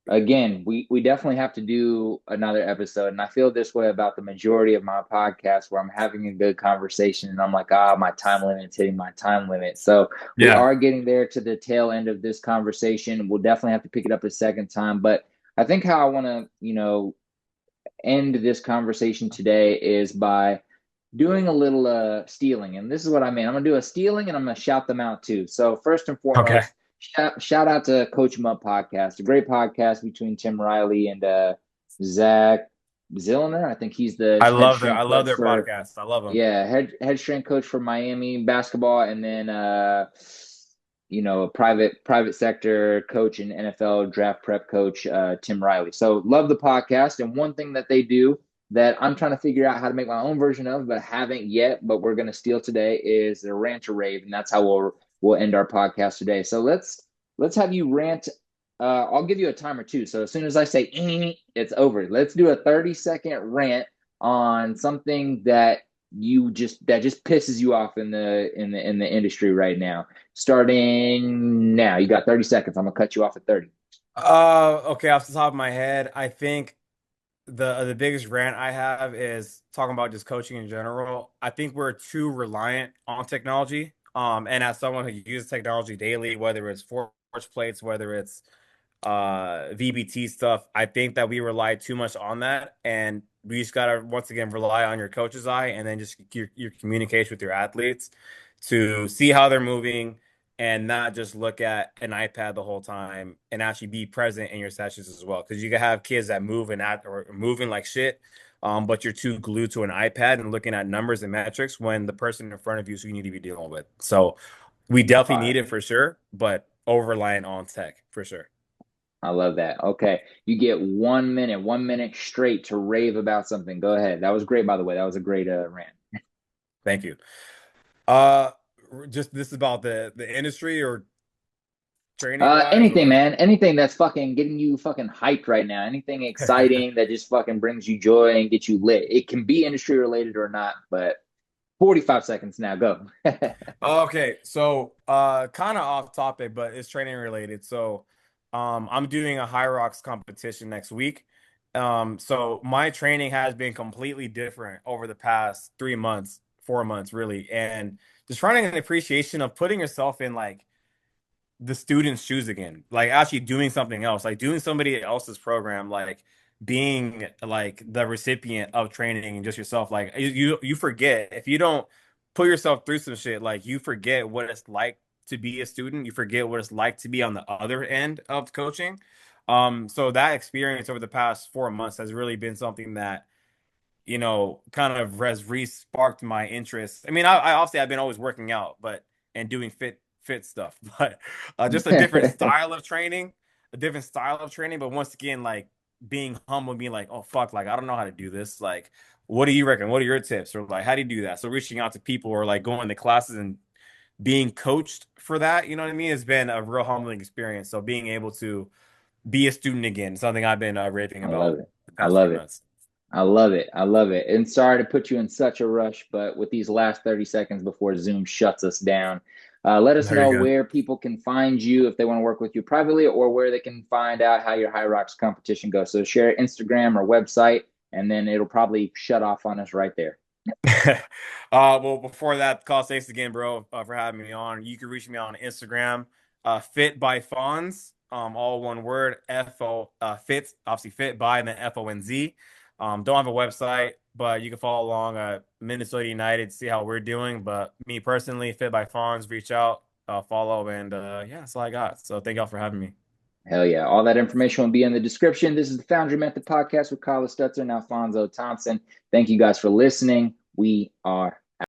Speaker 1: again, we definitely have to do another episode. And I feel this way about the majority of my podcasts where I'm having a good conversation and I'm like, my time limit's hitting my time limit. So we
Speaker 2: Yeah.
Speaker 1: are getting there to the tail end of this conversation. We'll definitely have to pick it up a second time. But I think how I want to, end this conversation today is by doing a little stealing. And this is what I mean. I'm gonna do a stealing and I'm gonna shout them out too. So first and
Speaker 2: Okay.
Speaker 1: foremost, shout out to Coach 'em Up podcast, a great podcast between Tim Riley and Zach Zilliner. I think he's the head
Speaker 2: I
Speaker 1: strength
Speaker 2: love
Speaker 1: coach
Speaker 2: their
Speaker 1: for,
Speaker 2: podcast. I love them.
Speaker 1: yeah, head strength coach for Miami basketball, and then a private sector coach and NFL draft prep coach, Tim Riley. So love the podcast. And one thing that they do that I'm trying to figure out how to make my own version of, but haven't yet, but we're gonna steal today, is the rant or rave, and that's how we'll end our podcast today. So let's have you rant. I'll give you a timer too. So as soon as I say it's over. Let's do a 30-second rant on something that just pisses you off in the industry right now. Starting now, you got 30 seconds. I'm gonna cut you off at 30.
Speaker 2: Okay, off the top of my head, I think the biggest rant I have is talking about just coaching in general. I think we're too reliant on technology. And as someone who uses technology daily, whether it's force plates, whether it's VBT stuff, I think that we rely too much on that, and we just gotta once again rely on your coach's eye, and then just your communication with your athletes to see how they're moving, and not just look at an iPad the whole time, and actually be present in your sessions as well. Because you can have kids that move and act or moving like shit, but you're too glued to an iPad and looking at numbers and metrics when the person in front of you is who you need to be dealing with. So we definitely need
Speaker 1: Fire.
Speaker 2: it for sure, but over reliant on tech for sure.
Speaker 1: I love that. Okay. You get 1 minute straight to rave about something. Go ahead. That was great, by the way. That was a great rant.
Speaker 2: Thank you. Uh, just this is about the industry or training wise,
Speaker 1: Anything,
Speaker 2: or
Speaker 1: man. Anything that's fucking getting you fucking hyped right now. Anything exciting that just fucking brings you joy and gets you lit. It can be industry related or not, but 45 seconds now. Go.
Speaker 2: okay. So, kind of off topic, but it's training related. So, I'm doing a high rocks competition next week. So my training has been completely different over the past 3 months, 4 months, really, and just finding an appreciation of putting yourself in like the student's shoes again, like actually doing something else, like doing somebody else's program, like being like the recipient of training and just yourself. Like you forget if you don't put yourself through some shit, like you forget what it's like to be a student. You forget what it's like to be on the other end of coaching. So that experience over the past 4 months has really been something that kind of has re-sparked my interest. I mean, I obviously I've been always working out, but and doing fit stuff, but just a different style of training, a different style of training. But once again, like being humble, being like, oh fuck, like I don't know how to do this. Like, what do you reckon? What are your tips? Or like, how do you do that? So reaching out to people or like going to classes and being coached for that, you know what I mean, has been a real humbling experience. So being able to be a student again, something I've been raving
Speaker 1: I love
Speaker 2: about
Speaker 1: it.
Speaker 2: the
Speaker 1: I
Speaker 2: past few
Speaker 1: love it.
Speaker 2: months.
Speaker 1: I love it. I love it. And sorry to put you in such a rush, but with these last 30 seconds before Zoom shuts us down, let us
Speaker 2: Very
Speaker 1: know
Speaker 2: good.
Speaker 1: where people can find you if they want to work with you privately, or where they can find out how your High Rocks competition goes. So share Instagram or website, and then it'll probably shut off on us right there.
Speaker 2: Well, before that, call thanks again, bro, for having me on. You can reach me on Instagram, fit by Fonz, all one word, FO, fit, obviously fit by, and then FONZ. Don't have a website, but you can follow along Minnesota United, see how we're doing. But me personally, fit by Fonz, reach out, follow, and yeah, that's all I got. So thank y'all for having me.
Speaker 1: Hell yeah. All that information will be in the description. This is the Foundry Method Podcast with Kyle Stutzer and Alphonso Thompson. Thank you guys for listening. We are